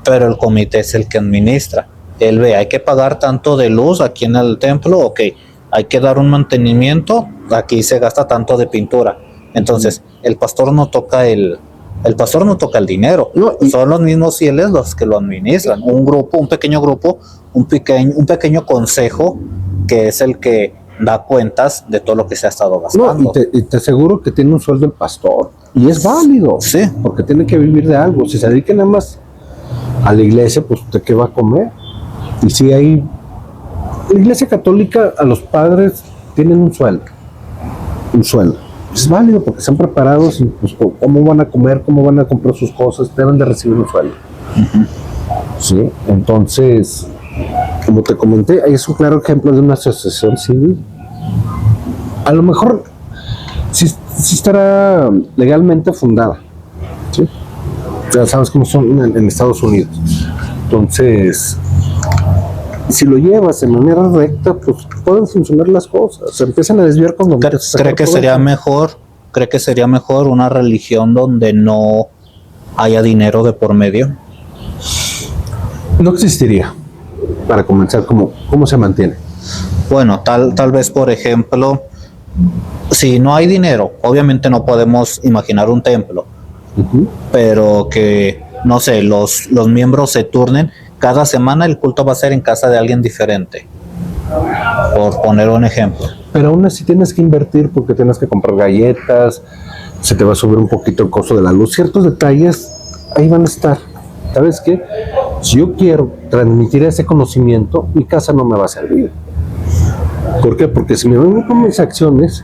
pero el comité es el que administra. Él ve, hay que pagar tanto de luz aquí en el templo, ok, hay que dar un mantenimiento, aquí se gasta tanto de pintura. Entonces, el pastor no toca el dinero, son los mismos fieles los que lo administran. Un pequeño grupo, un pequeño consejo que es el que da cuentas de todo lo que se ha estado gastando. Y te aseguro que tiene un sueldo el pastor, y es válido, sí, porque tiene que vivir de algo. Si se dedica nada más a la iglesia, pues ¿de qué va a comer? Y si hay la iglesia católica, a los padres tienen un sueldo, es válido porque están preparados, y pues cómo van a comer, cómo van a comprar sus cosas, deben de recibir un sueldo. ¿Sí? Entonces, como te comenté, ahí es un claro ejemplo de una asociación civil. A lo mejor sí estará legalmente fundada, ¿sí? Ya sabes cómo son en Estados Unidos. Entonces, si lo llevas de manera recta, pues pueden funcionar las cosas. Se empiezan a desviar cuando... ¿Cree que sería mejor una religión donde no haya dinero de por medio. No existiría. Para comenzar, ¿cómo se mantiene? Bueno, tal vez, por ejemplo, si no hay dinero, obviamente no podemos imaginar un templo, pero que, no sé, los miembros se turnen. Cada semana el culto va a ser en casa de alguien diferente, por poner un ejemplo. Pero aún así tienes que invertir porque tienes que comprar galletas, se te va a subir un poquito el costo de la luz. Ciertos detalles ahí van a estar. ¿Sabes qué? Si yo quiero transmitir ese conocimiento, mi casa no me va a servir. ¿Por qué? Porque si me vengo con mis acciones,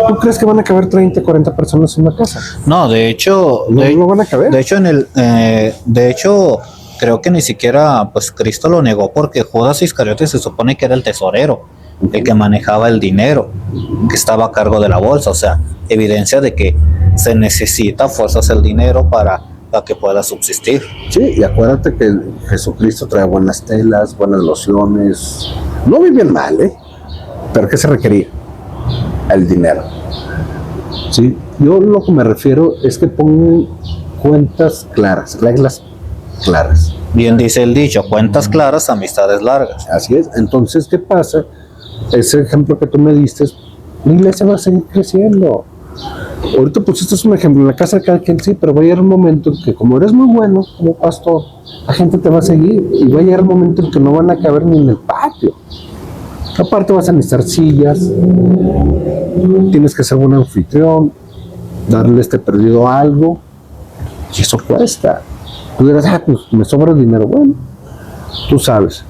¿tú crees que van a caber 30, 40 personas en una casa? No, de hecho, no van a caber. De hecho, creo que ni siquiera pues Cristo lo negó, porque Judas Iscariote se supone que era el tesorero, el que manejaba el dinero, que estaba a cargo de la bolsa. O sea, evidencia de que se necesita fuerzas el dinero para que pueda subsistir. Sí, y acuérdate que Jesucristo trae buenas telas, buenas lociones. No vivían mal, ¿eh? Pero ¿qué se requería? El dinero. Sí, yo lo que me refiero es que pongan cuentas claras, reglas claras. Bien dice el dicho, cuentas claras, amistades largas. Así es. Entonces, ¿qué pasa? Ese ejemplo que tú me diste, la iglesia va a seguir creciendo. Ahorita pues esto es un ejemplo, en la casa de cada quien sí, pero va a llegar un momento en que como eres muy bueno como pastor, la gente te va a seguir y va a llegar un momento en que no van a caber ni en el patio. Aparte vas a necesitar sillas, tienes que ser buen anfitrión, darle perdido algo, y eso cuesta. Tú dirás, pues me sobra el dinero. Bueno, tú sabes,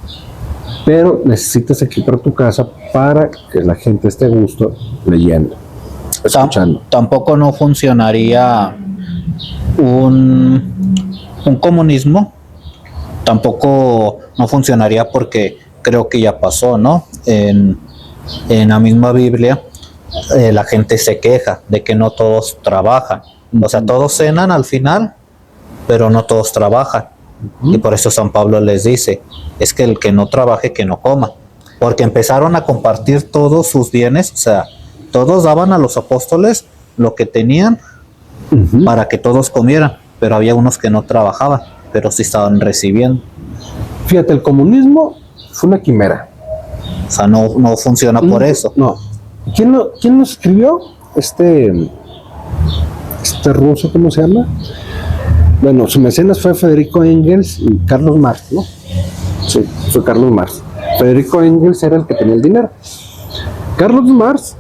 pero necesitas equipar tu casa para que la gente esté a gusto leyendo. Tampoco no funcionaría un comunismo, tampoco no funcionaría, porque creo que ya pasó, ¿no? En la misma Biblia, la gente se queja de que no todos trabajan. O sea, todos cenan al final, pero no todos trabajan. Y por eso San Pablo les dice, es que el que no trabaje, que no coma. Porque empezaron a compartir todos sus bienes, o sea, todos daban a los apóstoles lo que tenían para que todos comieran, pero había unos que no trabajaban, pero sí estaban recibiendo. Fíjate, el comunismo fue una quimera. O sea, no funciona por eso. No. ¿Quién lo escribió? Este ruso, ¿cómo se llama? Bueno, su mecenas fue Federico Engels y Carlos Marx, ¿no? Sí, fue Carlos Marx. Federico Engels era el que tenía el dinero. Carlos Marx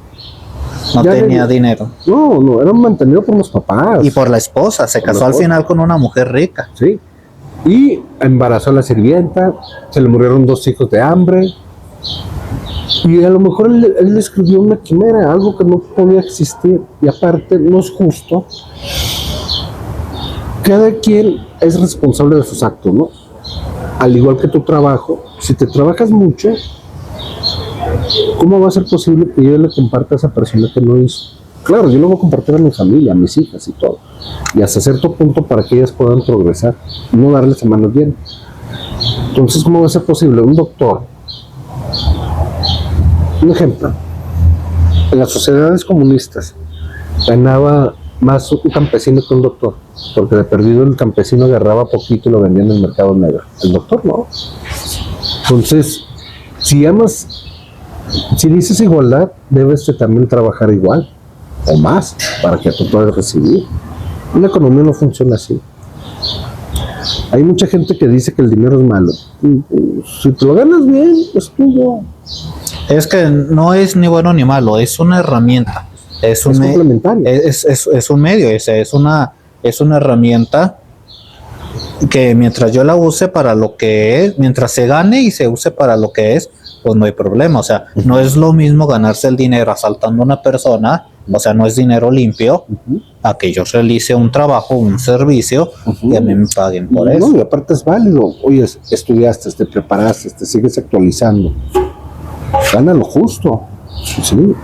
no tenía dinero. No, era mantenido por los papás. Y por la esposa, se casó al final con una mujer rica. Sí. Y embarazó a la sirvienta, se le murieron 2 hijos de hambre. Y a lo mejor él escribió una quimera, algo que no podía existir. Y aparte, no es justo. Cada quien es responsable de sus actos, ¿no? Al igual que tu trabajo, si te trabajas mucho, ¿cómo va a ser posible que yo le comparta a esa persona que no hizo? Claro, yo lo voy a compartir a mi familia, a mis hijas y todo. Y hasta cierto punto para que ellas puedan progresar, no darles a manos bien. Entonces, ¿cómo va a ser posible? Un doctor, un ejemplo, en las sociedades comunistas ganaba más un campesino que un doctor, porque de perdido el campesino agarraba poquito y lo vendía en el mercado negro. El doctor no. Entonces, si dices igualdad, debes de también trabajar igual o más para que tú puedas recibir. Una economía no funciona así. Hay mucha gente que dice que el dinero es malo. Si te lo ganas bien, es tuyo. Es que no es ni bueno ni malo, es una herramienta. Es complementario. Es un medio, es una herramienta que mientras yo la use para lo que es, mientras se gane y se use para lo que es, pues no hay problema. O sea, no es lo mismo ganarse el dinero asaltando a una persona, o sea, no es dinero limpio, a que yo realice un trabajo, un servicio, y a mí me paguen por eso. No, y aparte es válido. Oye, estudiaste, te preparaste, te sigues actualizando. Gana lo justo. ¿Sí?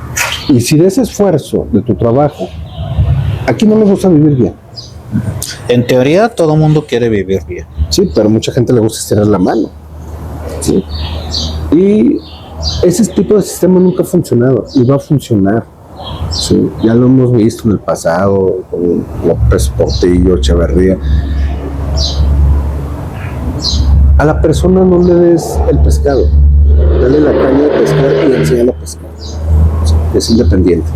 Y si de ese esfuerzo de tu trabajo, aquí no nos gusta vivir bien. En teoría, todo mundo quiere vivir bien. Sí, pero mucha gente le gusta estirar la mano. ¿Sí? Y ese tipo de sistema nunca ha funcionado y va a funcionar. Sí, ya lo hemos visto en el pasado con López Portillo, Echeverría. A la persona no le des el pescado, dale la caña de pescar y enséñalo a pescar. Es independiente.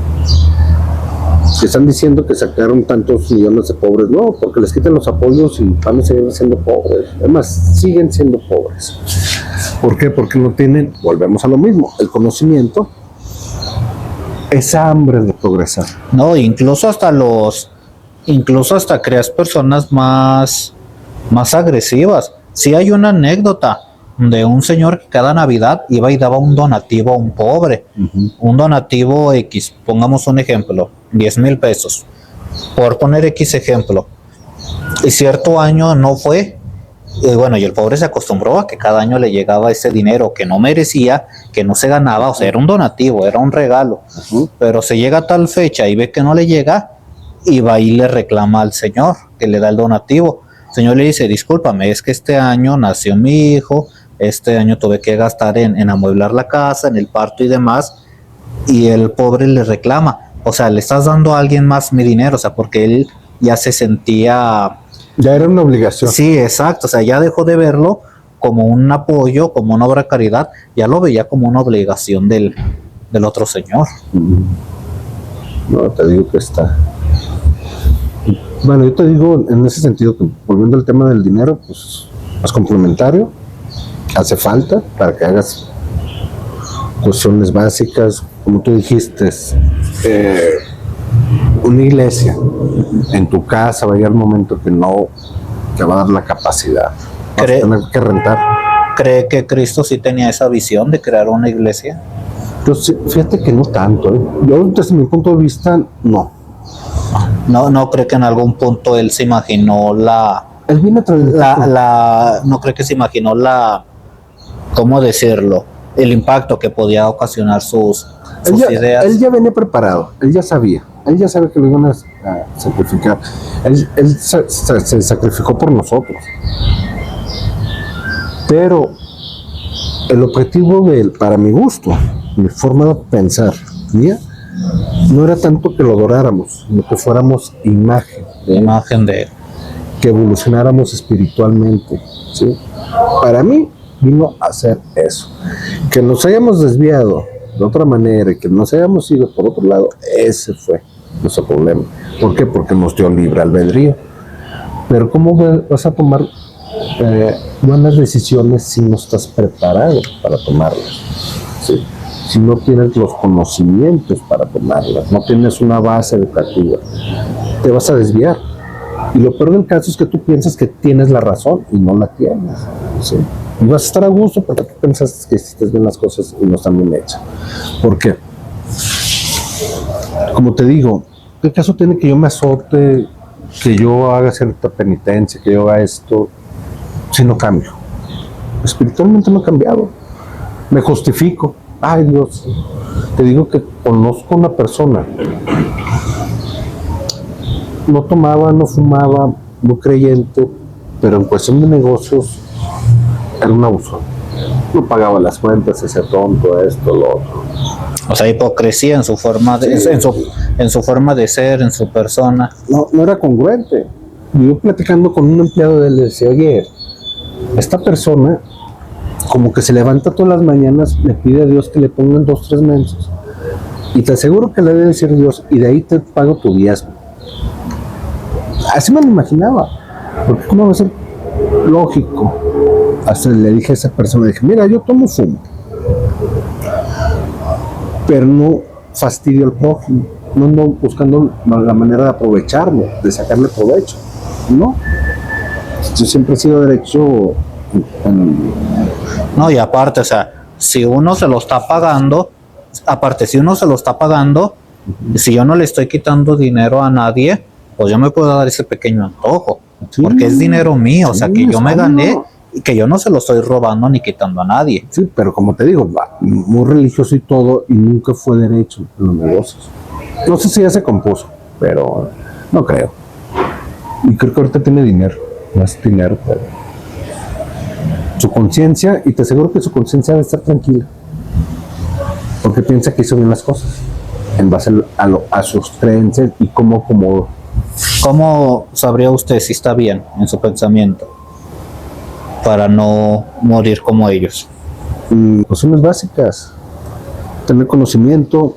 Si están diciendo que sacaron tantos millones de pobres, no, porque les quitan los apoyos y van a seguir siendo pobres. Además, siguen siendo pobres. ¿Por qué? Porque no tienen, volvemos a lo mismo, el conocimiento, esa hambre de progresar. No, incluso hasta creas personas más agresivas. Sí hay una anécdota de un señor que cada Navidad iba y daba un donativo a un pobre, un donativo X, pongamos un ejemplo, 10,000 pesos, por poner X ejemplo, y cierto año no fue, y bueno, y el pobre se acostumbró a que cada año le llegaba ese dinero que no merecía, que no se ganaba, o sea, era un donativo, era un regalo, pero se llega a tal fecha y ve que no le llega, y va y le reclama al señor que le da el donativo. El señor le dice, discúlpame, es que este año nació mi hijo, este año tuve que gastar en amueblar la casa, en el parto y demás, y el pobre le reclama, o sea, le estás dando a alguien más mi dinero, o sea, porque él ya se sentía... Ya era una obligación. Sí, exacto, o sea, ya dejó de verlo como un apoyo, como una obra de caridad, ya lo veía como una obligación del otro señor. No, te digo que está... Bueno, yo te digo en ese sentido que, volviendo al tema del dinero, pues es complementario, hace falta para que hagas cuestiones básicas, como tú dijiste, una iglesia en tu casa va a llegar un momento que no te va a dar la capacidad, vas a tener que rentar. ¿Cree que Cristo sí tenía esa visión de crear una iglesia? Pues fíjate que no tanto, ¿eh? Yo desde mi punto de vista, no. No cree que en algún punto él se imaginó Él viene no cree que se imaginó ¿cómo decirlo? El impacto que podía ocasionar sus ideas. Él ya venía preparado, él ya sabía que lo iban a sacrificar. Él se sacrificó por nosotros. Pero el objetivo de él, para mi gusto, mi forma de pensar, mía, no era tanto que lo adoráramos, sino que fuéramos imagen de él, que evolucionáramos espiritualmente, ¿sí? Para mí vino a hacer eso. Que nos hayamos desviado de otra manera y que nos hayamos ido por otro lado, ese fue nuestro problema. ¿Por qué? Porque nos dio libre albedrío. Pero ¿cómo vas a tomar buenas decisiones si no estás preparado para tomarlas? ¿Sí? Si no tienes los conocimientos para tomarlas, no tienes una base educativa, te vas a desviar. Y lo peor del caso es que tú piensas que tienes la razón y no la tienes, ¿sí? Y vas a estar a gusto porque tú piensas que hiciste bien las cosas y no están bien hechas. ¿Por qué? Como te digo, ¿qué caso tiene que yo me azote, que yo haga cierta penitencia, que yo haga esto, si no cambio? Espiritualmente no he cambiado. Me justifico. Ay, Dios, te digo que conozco una persona, no tomaba, no fumaba, no creyente, pero en cuestión de negocios era un abuso. No pagaba las cuentas, ese tonto, esto, lo otro. O sea, hipocresía en su forma de, sí, en su forma de ser, en su persona. No era congruente. Yo platicando con un empleado de él, le decía, oye, esta persona como que se levanta todas las mañanas, le pide a Dios que le pongan 2, 3 mensos. Y te aseguro que le debe decir Dios, y de ahí te pago tu diezmo. Así me lo imaginaba. Porque cómo va a ser lógico. Hasta le dije a esa persona, dije, mira, yo tomo fumo, pero no fastidio al prójimo, no ando buscando la manera de aprovecharme, de sacarle provecho. No. Yo siempre he sido derecho. No, y aparte, o sea, si uno se lo está pagando, si yo no le estoy quitando dinero a nadie, pues yo me puedo dar ese pequeño antojo, sí, porque es dinero mío, sí, o sea, que yo me gané y que yo no se lo estoy robando ni quitando a nadie. Sí, pero como te digo, muy religioso y todo, y nunca fue derecho en los negocios. No sé si ya se compuso, pero no creo. Y creo que ahorita tiene dinero, más dinero, pero su conciencia, y te aseguro que su conciencia debe estar tranquila, porque piensa que hizo bien las cosas. en base a sus creencias y cómo como ¿Cómo sabría usted si está bien en su pensamiento para no morir como ellos? Cuestiones básicas, tener conocimiento,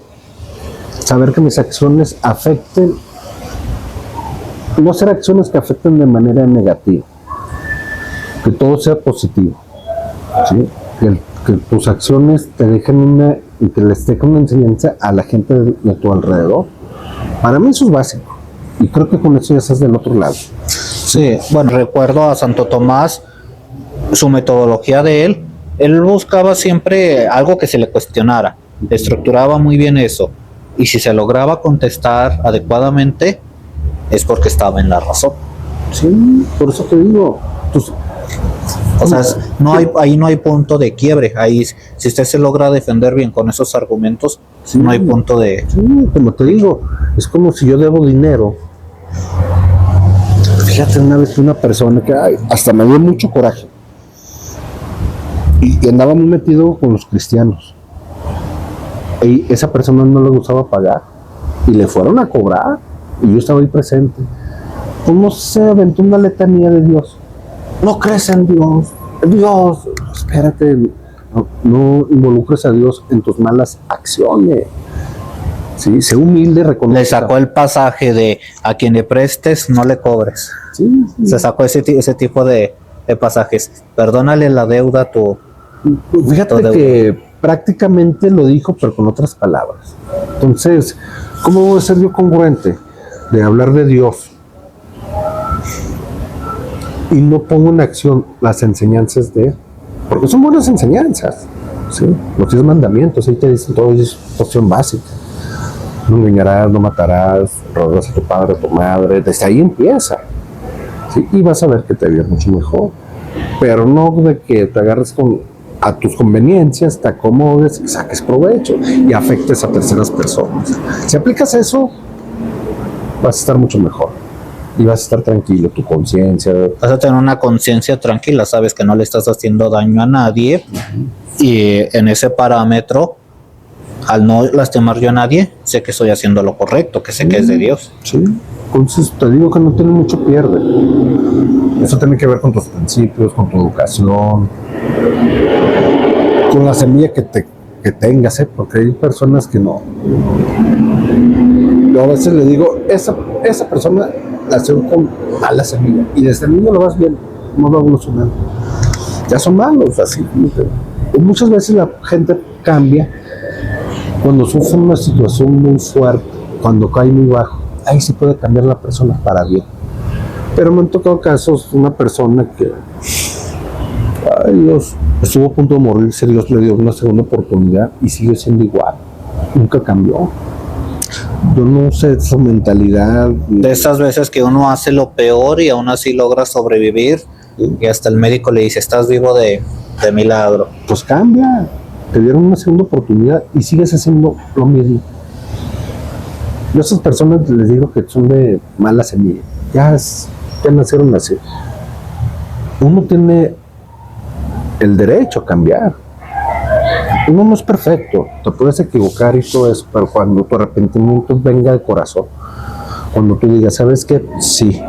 saber que mis acciones afecten, no hacer acciones que afecten de manera negativa, que todo sea positivo, ¿sí? Que tus acciones te dejen que les dejen una enseñanza a la gente de tu alrededor. Para mí eso es básico, y creo que con eso ya estás del otro lado. Sí, bueno, recuerdo a Santo Tomás, su metodología de él buscaba siempre algo que se le cuestionara, estructuraba muy bien eso, y si se lograba contestar adecuadamente, es porque estaba en la razón. Sí, por eso te digo, O sea, ahí no hay punto de quiebre. Ahí, si usted se logra defender bien con esos argumentos, sí, no hay punto de... Sí, como te digo, es como si yo debo dinero. Fíjate, una vez una persona que hasta me dio mucho coraje. Y andaba muy metido con los cristianos. Y esa persona no le gustaba pagar. Y le fueron a cobrar. Y yo estaba ahí presente. Pues no se aventó una letanía de Dios. No crees en Dios. Dios, espérate. No involucres a Dios en tus malas acciones. Sí, sé humilde, reconoce. Le sacó el pasaje de a quien le prestes, no le cobres. Sí, sí. Se sacó ese tipo de pasajes. Perdónale la deuda a tu... Fíjate que prácticamente lo dijo, pero con otras palabras. Entonces, ¿cómo voy a ser yo congruente de hablar de Dios y no pongo en acción las enseñanzas de Él? Porque son buenas enseñanzas, ¿sí? Los 10 mandamientos, ahí te dicen todo, es cuestión básica. No engañarás, no matarás, robarás a tu padre, a tu madre, desde ahí empieza, ¿sí? Y vas a ver que te vives mucho mejor. Pero no de que te agarres a tus conveniencias, te acomodes, saques provecho y afectes a terceras personas. Si aplicas eso, vas a estar mucho mejor y vas a estar tranquilo, tu conciencia. Vas a tener una conciencia tranquila, sabes que no le estás haciendo daño a nadie y en ese parámetro, al no lastimar yo a nadie, sé que estoy haciendo lo correcto, que sé que es de Dios. Sí, entonces te digo que no tiene mucho pierde. Eso tiene que ver con tus principios, con tu educación, con la semilla que tengas, porque hay personas que no. Yo a veces le digo, esa persona nació con mala semilla y desde el niño lo vas viendo, no va evolucionando. Ya son malos, así. Y muchas veces la gente cambia cuando sufre una situación muy fuerte, cuando cae muy bajo. Ahí sí puede cambiar la persona para bien. Pero me han tocado casos de una persona que, ay Dios, estuvo a punto de morirse, Dios le dio una segunda oportunidad y sigue siendo igual. Nunca cambió. Yo no sé su mentalidad. De esas veces que uno hace lo peor y aún así logra sobrevivir, y hasta el médico le dice, estás vivo de milagro. Pues cambia. Te dieron una segunda oportunidad y sigues haciendo lo mismo. Yo a esas personas les digo que son de mala semilla. Ya nacieron así. Uno tiene el derecho a cambiar. Uno no es perfecto, te puedes equivocar y todo eso, pero cuando tu arrepentimiento venga del corazón, cuando tú digas, ¿sabes qué? Sí,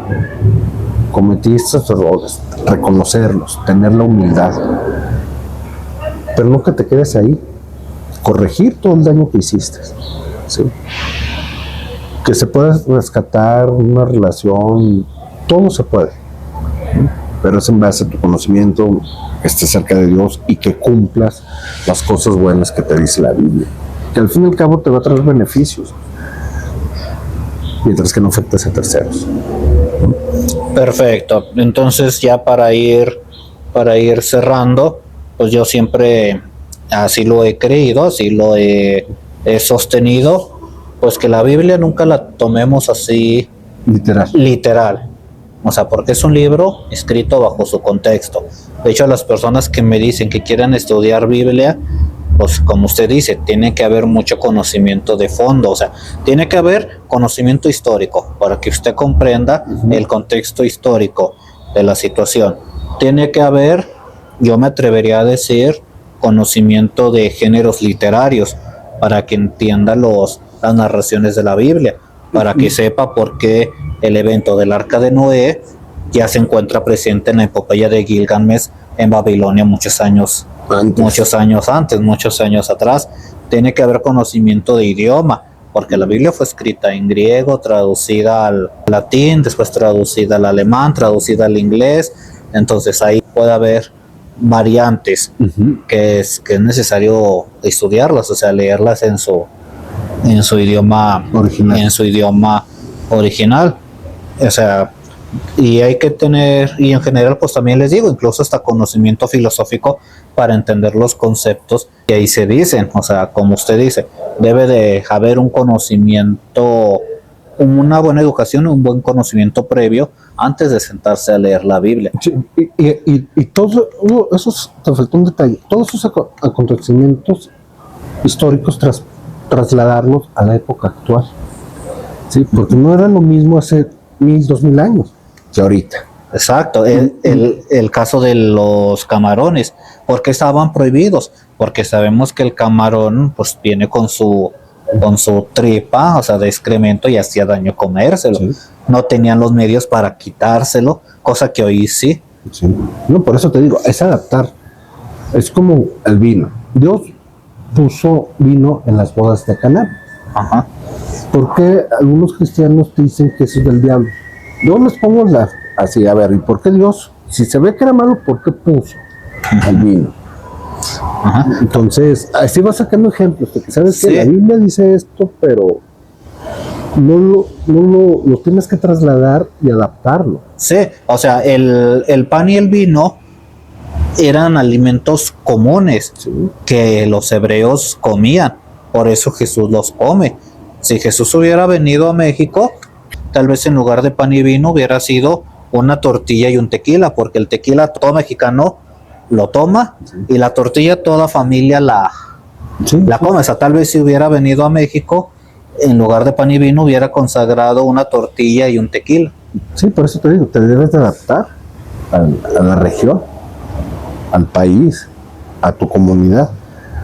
cometí estos errores, reconocerlos, tener la humildad, pero nunca te quedes ahí, corregir todo el daño que hiciste, ¿sí? Que se pueda rescatar una relación, todo se puede, ¿sí? Pero es en base a tu conocimiento, que estés cerca de Dios y que cumplas las cosas buenas que te dice la Biblia, que al fin y al cabo te va a traer beneficios, mientras que no afectes a terceros. Perfecto, entonces ya para ir cerrando, pues yo siempre así lo he creído, así lo he sostenido, pues que la Biblia nunca la tomemos así literal. O sea, porque es un libro escrito bajo su contexto. De hecho, las personas que me dicen que quieren estudiar Biblia, pues como usted dice, tiene que haber mucho conocimiento de fondo. O sea, tiene que haber conocimiento histórico para que usted comprenda el contexto histórico de la situación. Tiene que haber, yo me atrevería a decir, conocimiento de géneros literarios para que entienda los las narraciones de la Biblia, para que sepa por qué el evento del Arca de Noé ya se encuentra presente en la epopeya de Gilgamesh en Babilonia muchos años antes, muchos años atrás. Tiene que haber conocimiento de idioma, porque la Biblia fue escrita en griego, traducida al latín, después traducida al alemán, traducida al inglés. Entonces ahí puede haber variantes que es necesario estudiarlas, o sea, leerlas en su idioma original. O sea, y hay que tener, y en general pues también les digo, incluso hasta conocimiento filosófico para entender los conceptos que ahí se dicen. O sea, como usted dice, debe de haber un conocimiento, una buena educación, un buen conocimiento previo antes de sentarse a leer la Biblia. Sí, y todos esos, te faltó un detalle, todos esos acontecimientos históricos trasladarlos a la época actual, ¿sí? Porque no era lo mismo hace 1000-2000 años que ahorita. Exacto, el caso de los camarones, ¿por qué estaban prohibidos? Porque sabemos que el camarón pues viene con su tripa, o sea, de excremento, y hacía daño comérselo. Sí. No tenían los medios para quitárselo, cosa que hoy sí. Sí. No, por eso te digo, es adaptar. Es como el vino. Dios puso vino en las bodas de Caná. Ajá. ¿Por qué algunos cristianos dicen que eso es del diablo? Yo les pongo así, a ver, ¿y por qué Dios, si se ve que era malo, por qué puso el vino? Ajá. Entonces, así va sacando ejemplos, porque sabes que la Biblia dice esto, pero no lo tienes que trasladar y adaptarlo. Sí, o sea, el pan y el vino eran alimentos comunes, sí, que los hebreos comían, por eso Jesús los come. Si Jesús hubiera venido a México, tal vez en lugar de pan y vino hubiera sido una tortilla y un tequila, porque el tequila todo mexicano lo toma, sí, y la tortilla toda familia la come. O sea, tal vez si hubiera venido a México, en lugar de pan y vino hubiera consagrado una tortilla y un tequila. Sí, por eso te digo, te debes de adaptar a la región, al país, a tu comunidad.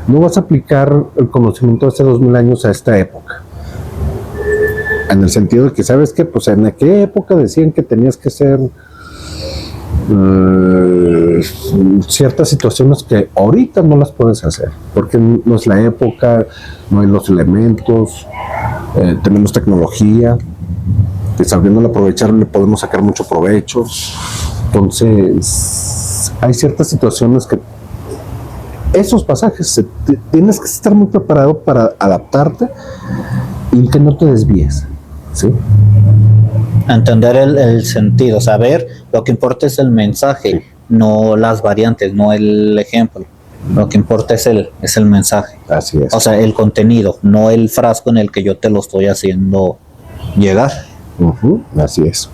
No vas a aplicar el conocimiento de hace 2000 años a esta época. En el sentido de que, ¿sabes qué? Pues en aquella época decían que tenías que hacer ciertas situaciones que ahorita no las puedes hacer, porque no es la época, no hay los elementos, tenemos tecnología, que sabiéndolo aprovechar le podemos sacar mucho provecho. Entonces, hay ciertas situaciones que esos pasajes tienes que estar muy preparado para adaptarte y que no te desvíes, ¿sí? Entender el sentido, saber lo que importa es el mensaje, sí, no las variantes, no el ejemplo. Lo que importa es el mensaje. Así es. O sea, el contenido, no el frasco en el que yo te lo estoy haciendo llegar. Así es.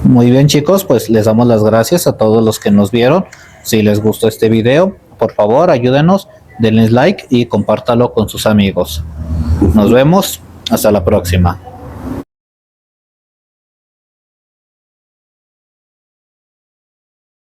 Muy bien, chicos, pues les damos las gracias a todos los que nos vieron. Si les gustó este video, por favor, ayúdenos, denles like y compártalo con sus amigos. Nos vemos, hasta la próxima.